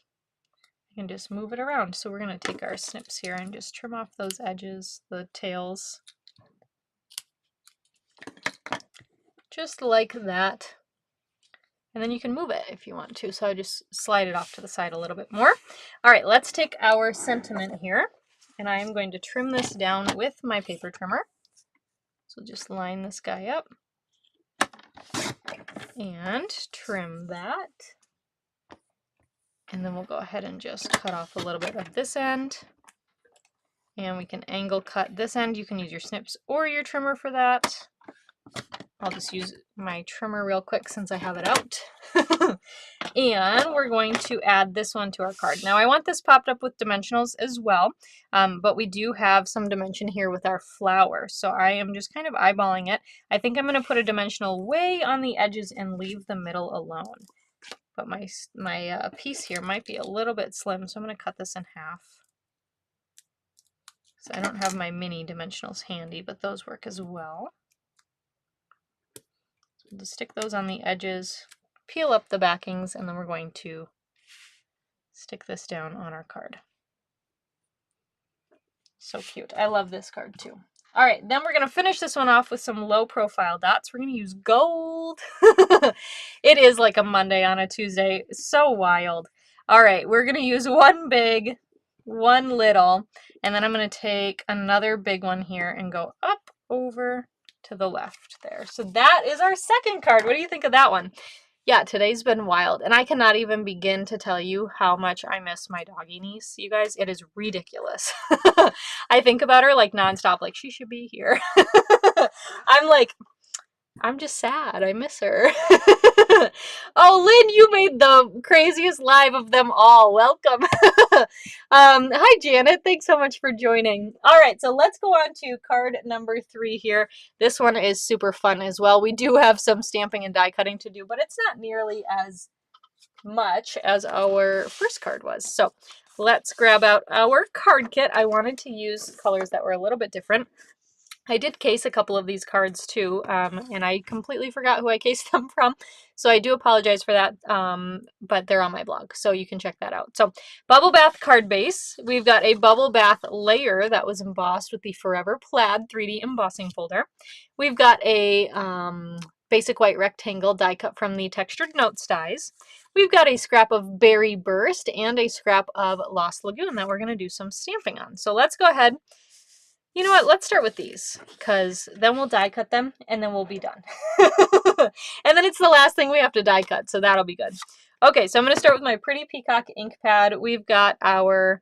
I can just move it around. So we're going to take our snips here and just trim off those edges, the tails. Just like that. And then you can move it if you want to. So I just slide it off to the side a little bit more. All right, let's take our sentiment here. And I am going to trim this down with my paper trimmer. So just line this guy up. And trim that. And then we'll go ahead and just cut off a little bit of this end. And we can angle cut this end. You can use your snips or your trimmer for that. I'll just use my trimmer real quick since I have it out. And we're going to add this one to our card. Now I want this popped up with dimensionals as well, but we do have some dimension here with our flower. So I am just kind of eyeballing it. I think I'm going to put a dimensional way on the edges and leave the middle alone. but my piece here might be a little bit slim, so I'm going to cut this in half. So I don't have my mini dimensionals handy, but those work as well. So just stick those on the edges, peel up the backings, and then we're going to stick this down on our card. So cute. I love this card too. All right, then we're going to finish this one off with some low profile dots. We're going to use gold. It is like a Monday on a Tuesday. So wild. All right, we're going to use one big, one little, and then I'm going to take another big one here and go up over to the left there. So that is our second card. What do you think of that one? Yeah, today's been wild, and I cannot even begin to tell you how much I miss my doggy niece, you guys. It is ridiculous. I think about her like nonstop, like she should be here. I'm just sad. I miss her. Oh, Lynn, you made the craziest live of them all. Welcome. Hi, Janet. Thanks so much for joining. All right, so let's go on to card number 3 here. This one is super fun as well. We do have some stamping and die cutting to do, but it's not nearly as much as our first card was. So let's grab out our card kit. I wanted to use colors that were a little bit different. I did case a couple of these cards too, and I completely forgot who I cased them from, so I do apologize for that, but they're on my blog, so you can check that out. So, Bubble Bath card base. We've got a Bubble Bath layer that was embossed with the Forever Plaid 3D embossing folder. We've got a basic white rectangle die cut from the Textured Notes dies. We've got a scrap of Berry Burst and a scrap of Lost Lagoon that we're going to do some stamping on. So let's go ahead. You know what, let's start with these, because then we'll die cut them, and then we'll be done. And then it's the last thing we have to die cut, so that'll be good. Okay, so I'm going to start with my Pretty Peacock ink pad. We've got our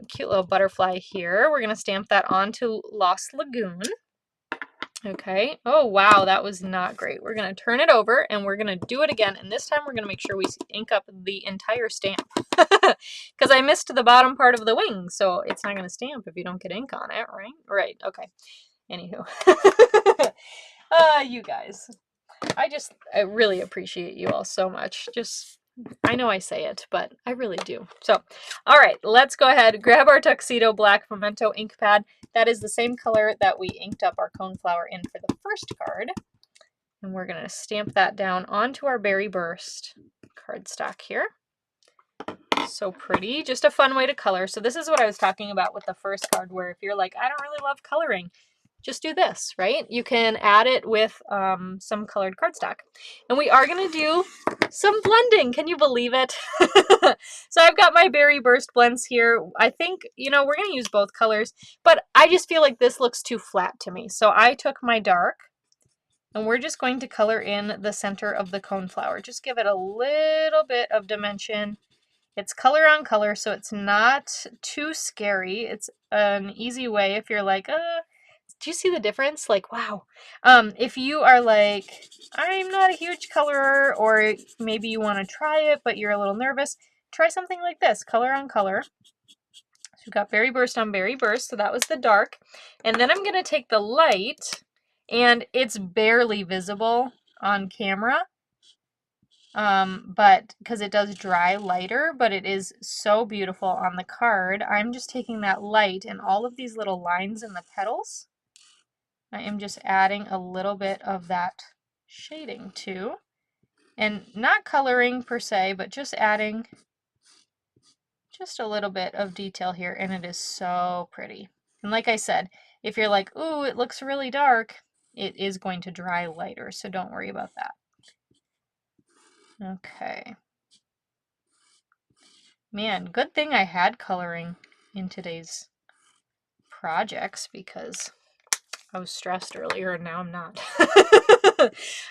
cute little butterfly here. We're going to stamp that onto Lost Lagoon. Okay. Oh, wow, that was not great. We're going to turn it over, and we're going to do it again, and this time we're going to make sure we ink up the entire stamp. Because I missed the bottom part of the wing, so it's not going to stamp if you don't get ink on it, right? Right, okay. Anywho. You guys. I really appreciate you all so much. I know I say it, but I really do. So, all right, let's go ahead, grab our Tuxedo Black Memento ink pad. That is the same color that we inked up our Coneflower in for the first card. And we're going to stamp that down onto our Berry Burst cardstock here. So pretty. Just a fun way to color. So this is what I was talking about with the first card, where if you're like, I don't really love coloring, just do this, right? You can add it with some colored cardstock. And we are going to do some blending. Can you believe it? So I've got my Berry Burst blends here. I think, we're going to use both colors, but I just feel like this looks too flat to me. So I took my dark, and we're just going to color in the center of the coneflower. Just give it a little bit of dimension. It's color on color, so it's not too scary. It's an easy way if you're like, do you see the difference? Like, wow. If you are like, I'm not a huge colorer, or maybe you want to try it, but you're a little nervous, try something like this, color on color. So we've got Berry Burst on Berry Burst, so that was the dark. And then I'm going to take the light, and it's barely visible on camera. But because it does dry lighter, but it is so beautiful on the card. I'm just taking that light and all of these little lines in the petals. I am just adding a little bit of that shading too, and not coloring per se, but just adding just a little bit of detail here, and it is so pretty. And like I said, if you're like, ooh, it looks really dark, it is going to dry lighter, so don't worry about that. Okay. Man, good thing I had coloring in today's projects, because I was stressed earlier and now I'm not.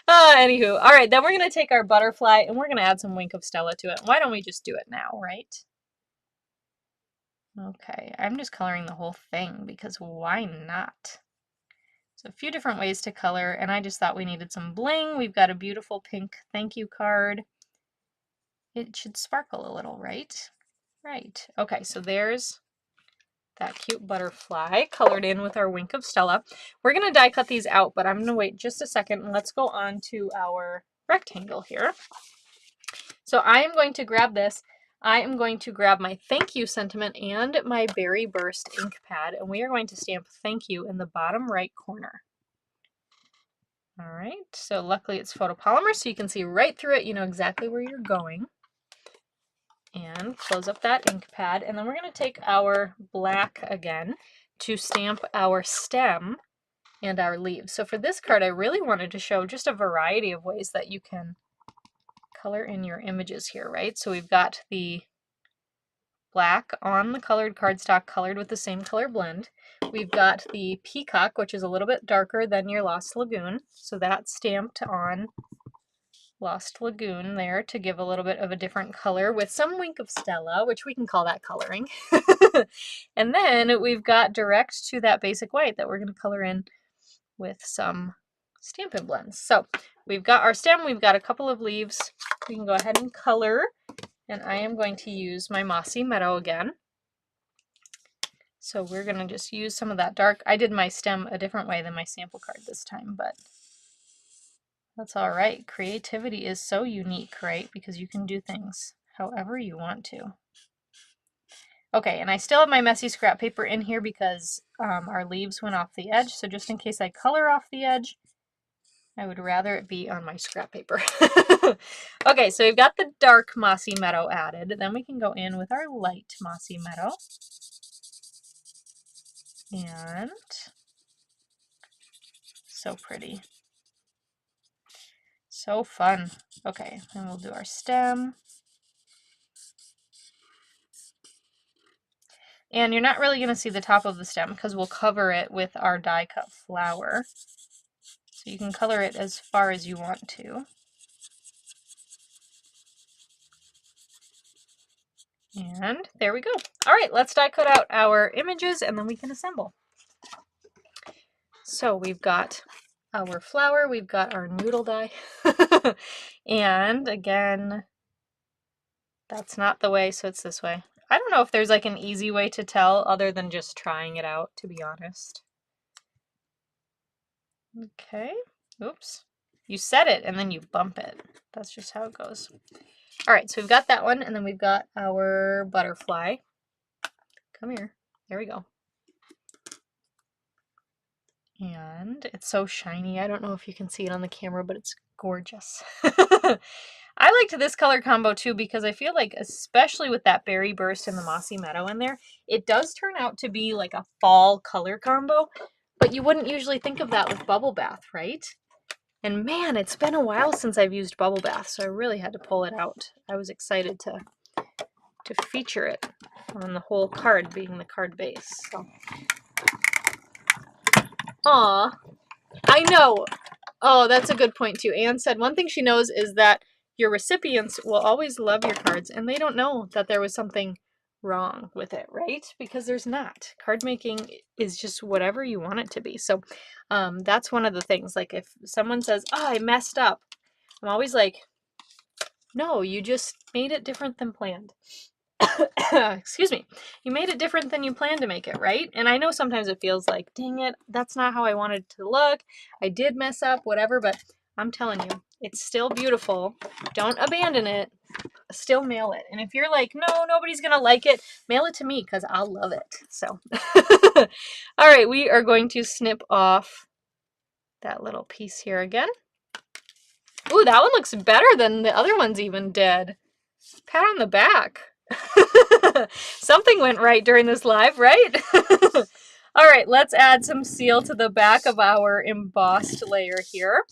Anywho, all right, then we're going to take our butterfly and we're going to add some Wink of Stella to it. Why don't we just do it now, right? Okay, I'm just coloring the whole thing because why not? So a few different ways to color, and I just thought we needed some bling. We've got a beautiful pink thank you card. It should sparkle a little, right? Right. Okay, so there's that cute butterfly colored in with our Wink of Stella. We're going to die cut these out, but I'm going to wait just a second and let's go on to our rectangle here. So I am going to grab this. I am going to grab my thank you sentiment and my Berry Burst ink pad, and we are going to stamp thank you in the bottom right corner. All right, so luckily it's photopolymer, so you can see right through it. You know exactly where you're going. And close up that ink pad, and then we're going to take our black again to stamp our stem and our leaves. So for this card, I really wanted to show just a variety of ways that you can color in your images here, right? So we've got the black on the colored cardstock colored with the same color blend. We've got the peacock, which is a little bit darker than your Lost Lagoon. So that's stamped on Lost Lagoon there to give a little bit of a different color with some wink of Stella, which we can call that coloring. And then we've got direct to that basic white that we're going to color in with some Stampin' Blends. So we've got our stem, we've got a couple of leaves. We can go ahead and color, and I am going to use my Mossy Meadow again. So we're going to just use some of that dark. I did my stem a different way than my sample card this time, but that's all right. Creativity is so unique, right? Because you can do things however you want to. Okay, and I still have my messy scrap paper in here because our leaves went off the edge. So just in case I color off the edge, I would rather it be on my scrap paper. Okay, so we've got the dark Mossy Meadow added. Then we can go in with our light Mossy Meadow. And so pretty. So fun. Okay, then we'll do our stem. And you're not really going to see the top of the stem because we'll cover it with our die cut flower. So you can color it as far as you want to. And there we go. All right, let's die cut out our images and then we can assemble. So we've got our flower, we've got our noodle die. And again, that's not the way, so it's this way. I don't know if there's like an easy way to tell other than just trying it out, to be honest. Okay, oops. You set it and then you bump it. That's just how it goes. All right, so we've got that one, and then we've got our butterfly. Come here. There we go. And it's so shiny. I don't know if you can see it on the camera, but it's gorgeous. I liked this color combo too because I feel like, especially with that Berry Burst and the Mossy Meadow in there, it does turn out to be like a fall color combo, but you wouldn't usually think of that with Bubble Bath, right? And man, it's been a while since I've used Bubble Bath, so I really had to pull it out. I was excited to feature it on the whole card being the card base. So. Aw, I know. Oh, that's a good point too. Anne said one thing she knows is that your recipients will always love your cards and they don't know that there was something wrong with it, right? Because there's not. Card making is just whatever you want it to be. So that's one of the things. Like if someone says, oh, I messed up, I'm always like, no, you just made it different than planned. Excuse me. You made it different than you planned to make it, right? And I know sometimes it feels like, dang it, that's not how I wanted it to look. I did mess up, whatever, but I'm telling you, it's still beautiful. Don't abandon it. Still mail it. And if you're like, no, nobody's going to like it, mail it to me because I'll love it. So, all right, we are going to snip off that little piece here again. Ooh, that one looks better than the other ones even did. Pat on the back. Something went right during this live, right? All right, let's add some seal to the back of our embossed layer here.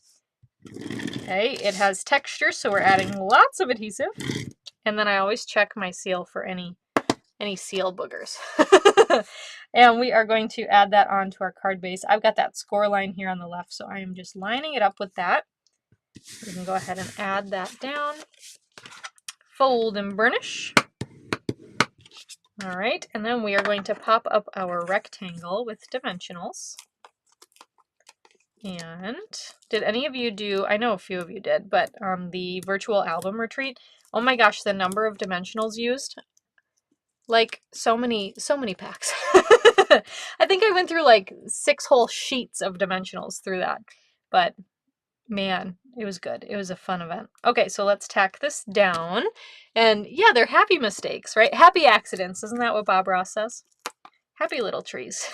Okay, it has texture, so we're adding lots of adhesive. And then I always check my seal for any seal boogers. And we are going to add that onto our card base. I've got that score line here on the left, so I am just lining it up with that. We can go ahead and add that down. Fold and burnish. All right, and then we are going to pop up our rectangle with dimensionals. And did any of you do, I know a few of you did, but the virtual album retreat, oh my gosh, the number of dimensionals used, like so many packs. I think I went through like 6 whole sheets of dimensionals through that, but Man, it was good. It was a fun event. Okay, so let's tack this down. And yeah, they're happy mistakes, right? Happy accidents. Isn't that what Bob Ross says? Happy little trees.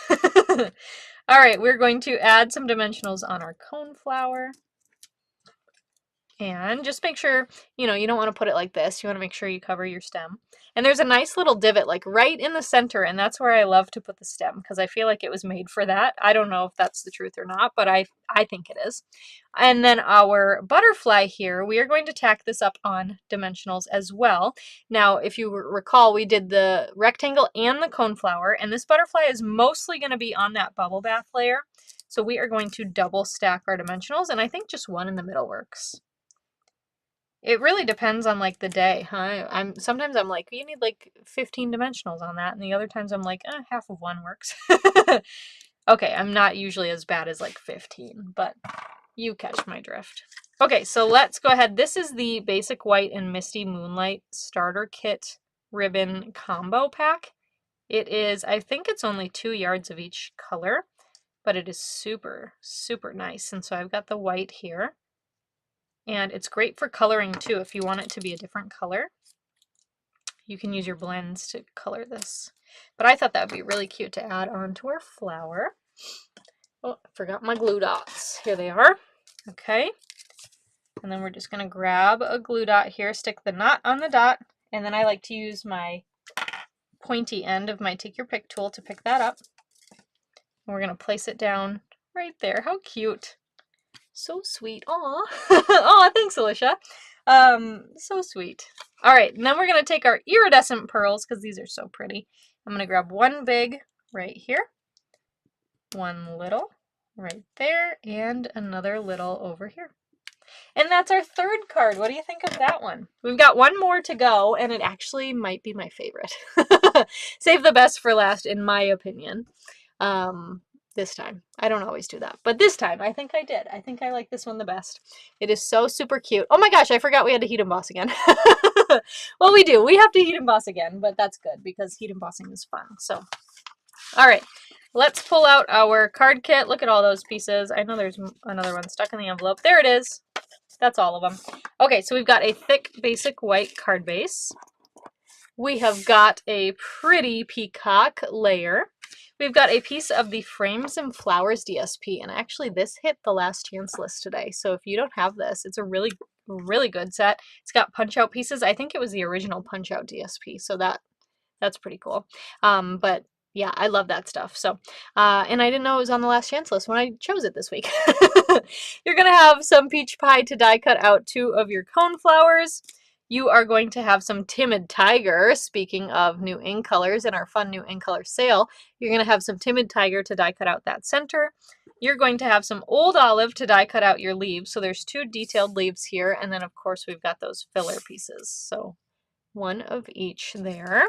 All right, we're going to add some dimensionals on our coneflower. And just make sure, you don't want to put it like this. You want to make sure you cover your stem. And there's a nice little divot like right in the center, and that's where I love to put the stem because I feel like it was made for that. I don't know if that's the truth or not, but I think it is. And then our butterfly here, we are going to tack this up on dimensionals as well. Now, if you recall, we did the rectangle and the coneflower, and this butterfly is mostly going to be on that bubble bath layer. So we are going to double stack our dimensionals, and I think just one in the middle works. It really depends on like the day, huh? Sometimes I'm like, you need like 15 dimensionals on that, and the other times I'm like, half of one works. Okay, I'm not usually as bad as like 15, but you catch my drift. Okay, so let's go ahead. This is the Basic White and Misty Moonlight Starter Kit Ribbon Combo Pack. It is, I think it's only 2 yards of each color, but it is super, super nice. And so I've got the white here. And it's great for coloring too. If you want it to be a different color, you can use your blends to color this. But I thought that would be really cute to add onto our flower. Oh, I forgot my glue dots. Here they are. Okay. And then we're just going to grab a glue dot here, stick the knot on the dot, and then I like to use my pointy end of my Take Your Pick tool to pick that up. And we're going to place it down right there. How cute. So sweet. Aw. Aw, thanks, Alicia. So sweet. All right, and then we're going to take our iridescent pearls, because these are so pretty. I'm going to grab one big right here, one little right there, and another little over here. And that's our third card. What do you think of that one? We've got one more to go, and it actually might be my favorite. Save the best for last, in my opinion. This time. I don't always do that, but this time I think I did. I think I like this one the best. It is so super cute. Oh my gosh, I forgot we had to heat emboss again. Well, we do. We have to heat emboss again, but that's good because heat embossing is fun. So, all right, let's pull out our card kit. Look at all those pieces. I know there's another one stuck in the envelope. There it is. That's all of them. Okay, so we've got a thick basic white card base. We have got a pretty peacock layer. We've got a piece of the Frames and Flowers DSP, and actually this hit the last chance list today. So if you don't have this, it's a really, really good set. It's got punch-out pieces. I think it was the original punch-out DSP, so that's pretty cool. But yeah, I love that stuff. So, and I didn't know it was on the last chance list when I chose it this week. You're going to have some peach pie to die cut out 2 of your cone flowers. You are going to have some Timid Tiger, speaking of new ink colors and our fun new ink color sale. You're going to have some Timid Tiger to die cut out that center. You're going to have some Old Olive to die cut out your leaves. So there's 2 detailed leaves here. And then of course we've got those filler pieces. So 1 of each there.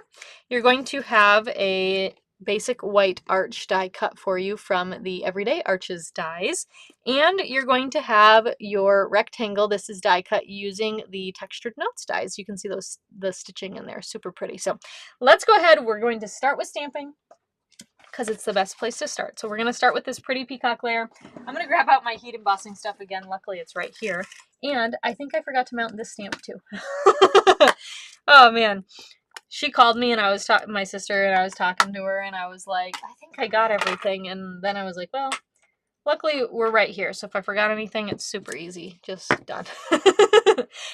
You're going to have a basic white arch die cut for you from the Everyday Arches dies. And you're going to have your rectangle. This is die cut using the Textured Notes dies. You can see the stitching in there. Super pretty. So let's go ahead. We're going to start with stamping because it's the best place to start. So we're going to start with this pretty peacock layer. I'm going to grab out my heat embossing stuff again. Luckily it's right here. And I think I forgot to mount this stamp too. Oh man. She called me and I was talking my sister and I was talking to her and I was like, I think I got everything. And then I was like, well, luckily we're right here. So if I forgot anything, it's super easy. Just done.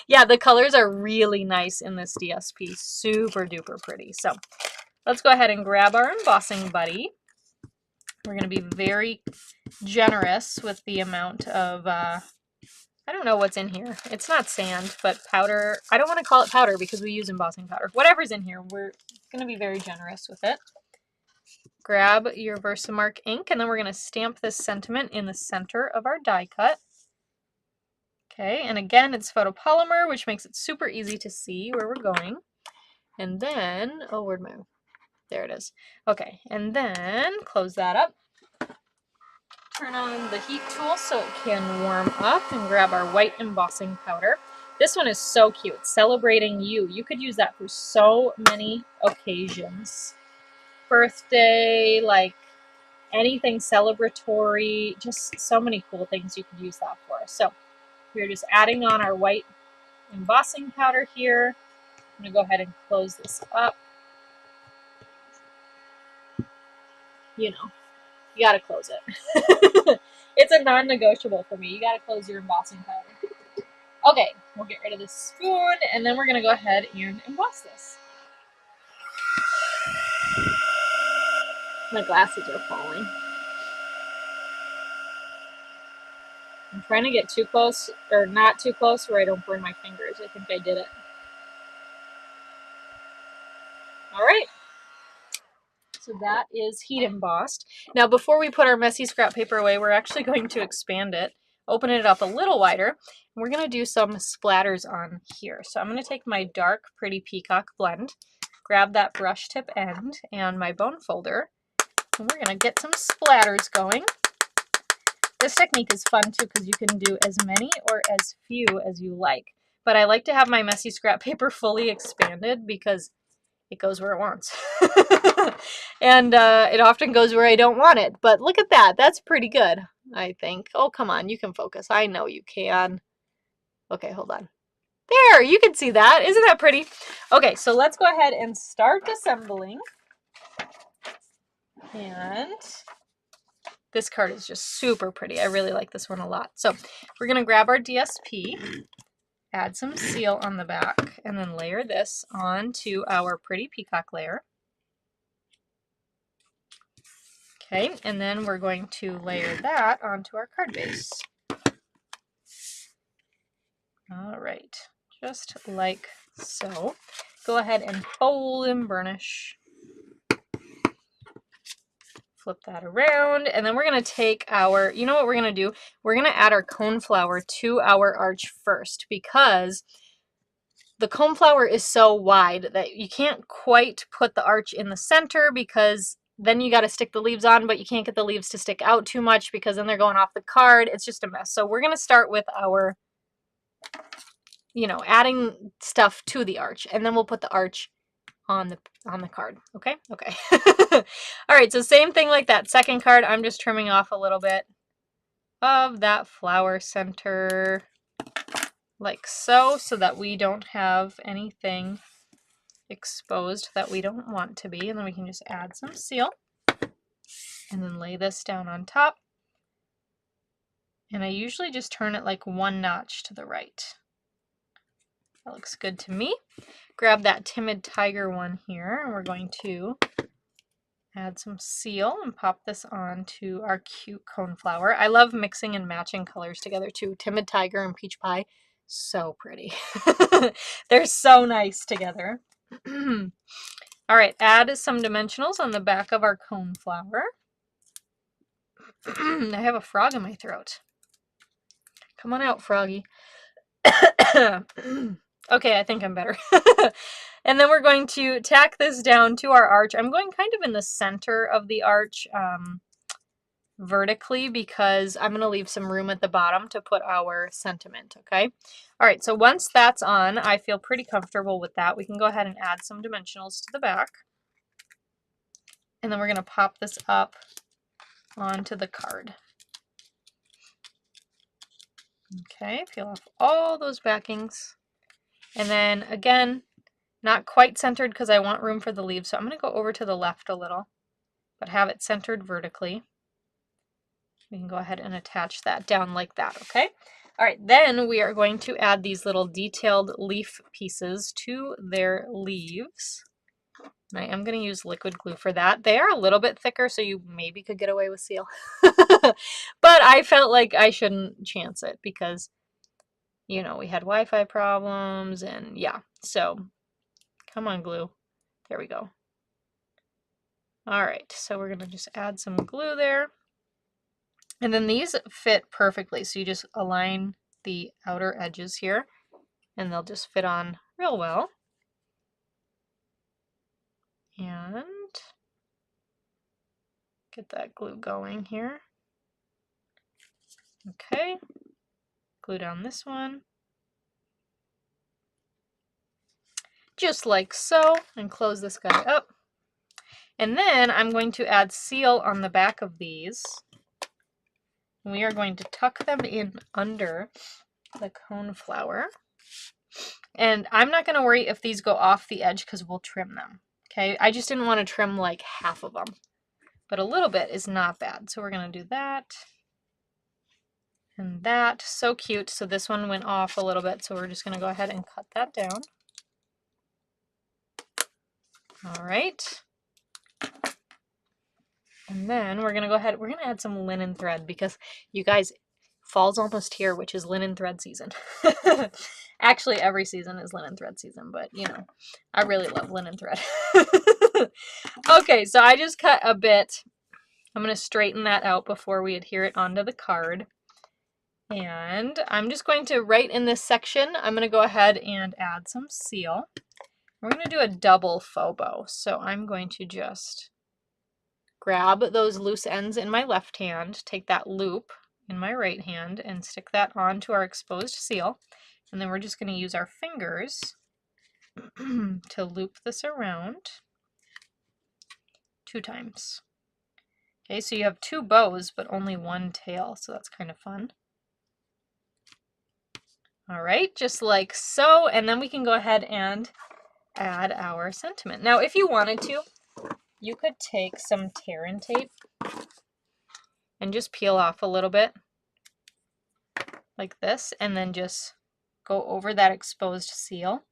Yeah, the colors are really nice in this DSP. Super duper pretty. So let's go ahead and grab our embossing buddy. We're going to be very generous with the amount of, I don't know what's in here. It's not sand, but powder. I don't want to call it powder because we use embossing powder. Whatever's in here, we're going to be very generous with it. Grab your Versamark ink, and then we're going to stamp this sentiment in the center of our die cut. Okay, and again, it's photopolymer, which makes it super easy to see where we're going. And then, oh, where'd my, there it is. Okay, and then close that up. Turn on the heat tool so it can warm up and grab our white embossing powder. This one is so cute. Celebrating you. You could use that for so many occasions. Birthday, like anything celebratory, just so many cool things you could use that for. So We're just adding on our white embossing powder here. I'm going to go ahead and close this up. You know, you got to close it. It's a non-negotiable for me. You got to close your embossing powder. Okay, we'll get rid of this spoon, and then we're going to go ahead and emboss this. My glasses are falling. I'm trying to get too close, or not too close, where I don't burn my fingers. I think I did it. All right. So that is heat embossed. Now, before we put our messy scrap paper away, we're actually going to expand it, open it up a little wider, and we're going to do some splatters on here. So I'm going to take my dark Pretty Peacock blend, grab that brush tip end and my bone folder, and we're going to get some splatters going. This technique is fun too because you can do as many or as few as you like. But I like to have my messy scrap paper fully expanded because it goes where it wants. And it often goes where I don't want it. But look at that. That's pretty good, I think. Oh, come on. You can focus. I know you can. Okay, hold on. There, you can see that. Isn't that pretty? Okay, so let's go ahead and start assembling. And this card is just super pretty. I really like this one a lot. So we're going to grab our DSP, add some seal on the back, and then layer this onto our Pretty Peacock layer. Okay, and then we're going to layer that onto our card base. All right, just like so. Go ahead and fold and burnish. Flip that around, and then we're going to take our, you know what we're going to do? We're going to add our coneflower to our arch first because the coneflower is so wide that you can't quite put the arch in the center because then you got to stick the leaves on, but you can't get the leaves to stick out too much because then they're going off the card. It's just a mess. So we're going to start with our, you know, adding stuff to the arch, and then we'll put the arch on the card. Okay? Okay. All right, so same thing like that second card. I'm just trimming off a little bit of that flower center like so that we don't have anything exposed that we don't want to be, and then we can just add some seal and then lay this down on top, and I usually just turn it like one notch to the right. That looks good to me. Grab that Timid Tiger one here, and we're going to add some seal and pop this onto our cute coneflower. I love mixing and matching colors together too. Timid Tiger and Peach Pie, so pretty. They're so nice together. All right, add some dimensionals on the back of our coneflower. I have a frog in my throat. Come on out, froggy. Okay, I think I'm better. And then we're going to tack this down to our arch. I'm going kind of in the center of the arch vertically because I'm going to leave some room at the bottom to put our sentiment, okay? All right, so once that's on, I feel pretty comfortable with that. We can go ahead and add some dimensionals to the back. And then we're going to pop this up onto the card. Okay, peel off all those backings. And then again, not quite centered because I want room for the leaves, so I'm going to go over to the left a little, but have it centered vertically. We can go ahead and attach that down like that, okay? All right, then we are going to add these little detailed leaf pieces to their leaves. And I am going to use liquid glue for that. They are a little bit thicker, so you maybe could get away with seal. But I felt like I shouldn't chance it because, you know, we had Wi-Fi problems and yeah, so come on, glue. There we go. All right, so we're going to just add some glue there. And then these fit perfectly, so you just align the outer edges here, and they'll just fit on real well. And get that glue going here. Okay, glue down this one. Just like so, and close this guy up. And then I'm going to add seal on the back of these. We are going to tuck them in under the coneflower. And I'm not going to worry if these go off the edge because we'll trim them. Okay, I just didn't want to trim like half of them. But a little bit is not bad. So we're going to do that. And that. So cute. So this one went off a little bit. So we're just going to go ahead and cut that down. All right. And then we're going to go ahead. We're going to add some linen thread because you guys, fall's almost here, which is linen thread season. Actually, every season is linen thread season, but you know, I really love linen thread. Okay, so I just cut a bit. I'm going to straighten that out before we adhere it onto the card. And I'm just going to, right in this section, I'm going to go ahead and add some seal. We're going to do a double faux bow. So I'm going to just grab those loose ends in my left hand, take that loop in my right hand, and stick that onto our exposed seal. And then we're just going to use our fingers to loop this around 2 times. Okay, so you have 2 bows, but only 1 tail, so that's kind of fun. All right, just like so, and then we can go ahead and add our sentiment. Now, if you wanted to, you could take some tear and tape and just peel off a little bit like this, and then just go over that exposed seal,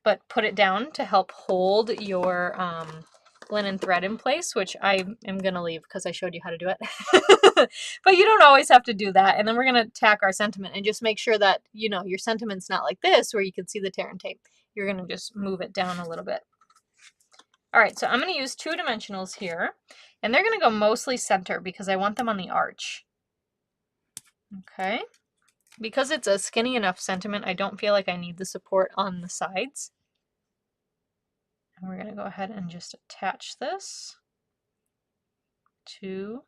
but put it down to help hold your linen thread in place, which I am going to leave because I showed you how to do it. But you don't always have to do that. And then we're going to tack our sentiment and just make sure that, you know, your sentiment's not like this where you can see the tear and tape. You're going to just move it down a little bit. All right, so I'm going to use 2 dimensionals here, and they're going to go mostly center because I want them on the arch. Okay. Because it's a skinny enough sentiment, I don't feel like I need the support on the sides. And we're going to go ahead and just attach this to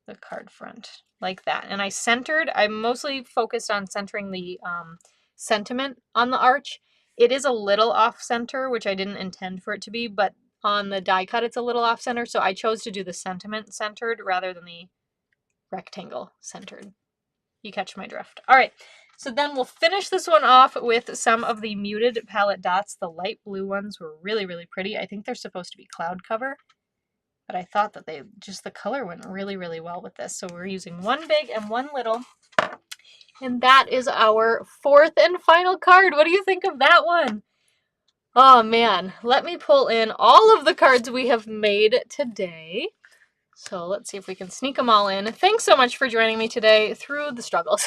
the card front like that. And I mostly focused on centering the sentiment on the arch. It is a little off center, which I didn't intend for it to be, but on the die cut it's a little off center, so I chose to do the sentiment centered rather than the rectangle centered. You catch my drift. All right, so then we'll finish this one off with some of the muted palette dots. The light blue ones were really, really pretty. I think they're supposed to be cloud cover, but I thought that the color went really, really well with this. So we're using 1 big and 1 little. And that is our 4th and final card. What do you think of that one? Oh man, let me pull in all of the cards we have made today. So let's see if we can sneak them all in. Thanks so much for joining me today through the struggles.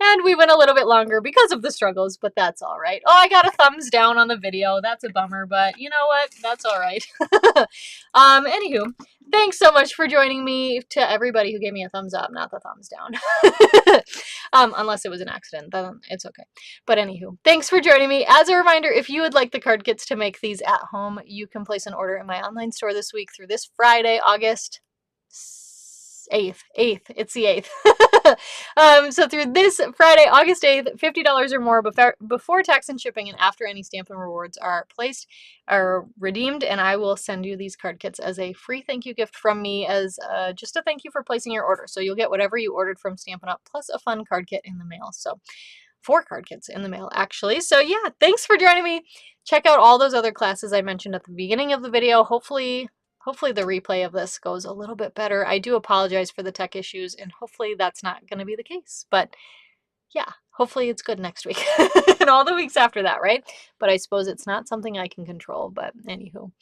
And we went a little bit longer because of the struggles, but that's all right. Oh, I got a thumbs down on the video. That's a bummer, but you know what? That's all right. Anywho, thanks so much for joining me. To everybody who gave me a thumbs up, not the thumbs down. Unless it was an accident, then it's okay. But anywho, thanks for joining me. As a reminder, if you would like the card kits to make these at home, you can place an order in my online store this week through this Friday, August 8th. It's the 8th. So through this Friday, August 8th, $50 or more before tax and shipping and after any Stampin' Rewards are redeemed, and I will send you these card kits as a free thank you gift from me as just a thank you for placing your order. So you'll get whatever you ordered from Stampin' Up! Plus a fun card kit in the mail. So 4 card kits in the mail, actually. So yeah, thanks for joining me. Check out all those other classes I mentioned at the beginning of the video. Hopefully the replay of this goes a little bit better. I do apologize for the tech issues, and hopefully that's not going to be the case. But yeah, hopefully it's good next week and all the weeks after that, right? But I suppose it's not something I can control. But anywho.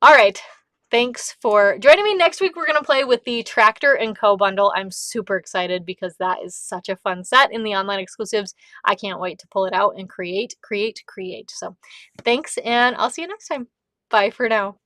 All right. Thanks for joining me. Next week, we're going to play with the Tractor & Co. bundle. I'm super excited because that is such a fun set in the online exclusives. I can't wait to pull it out and create. So thanks, and I'll see you next time. Bye for now.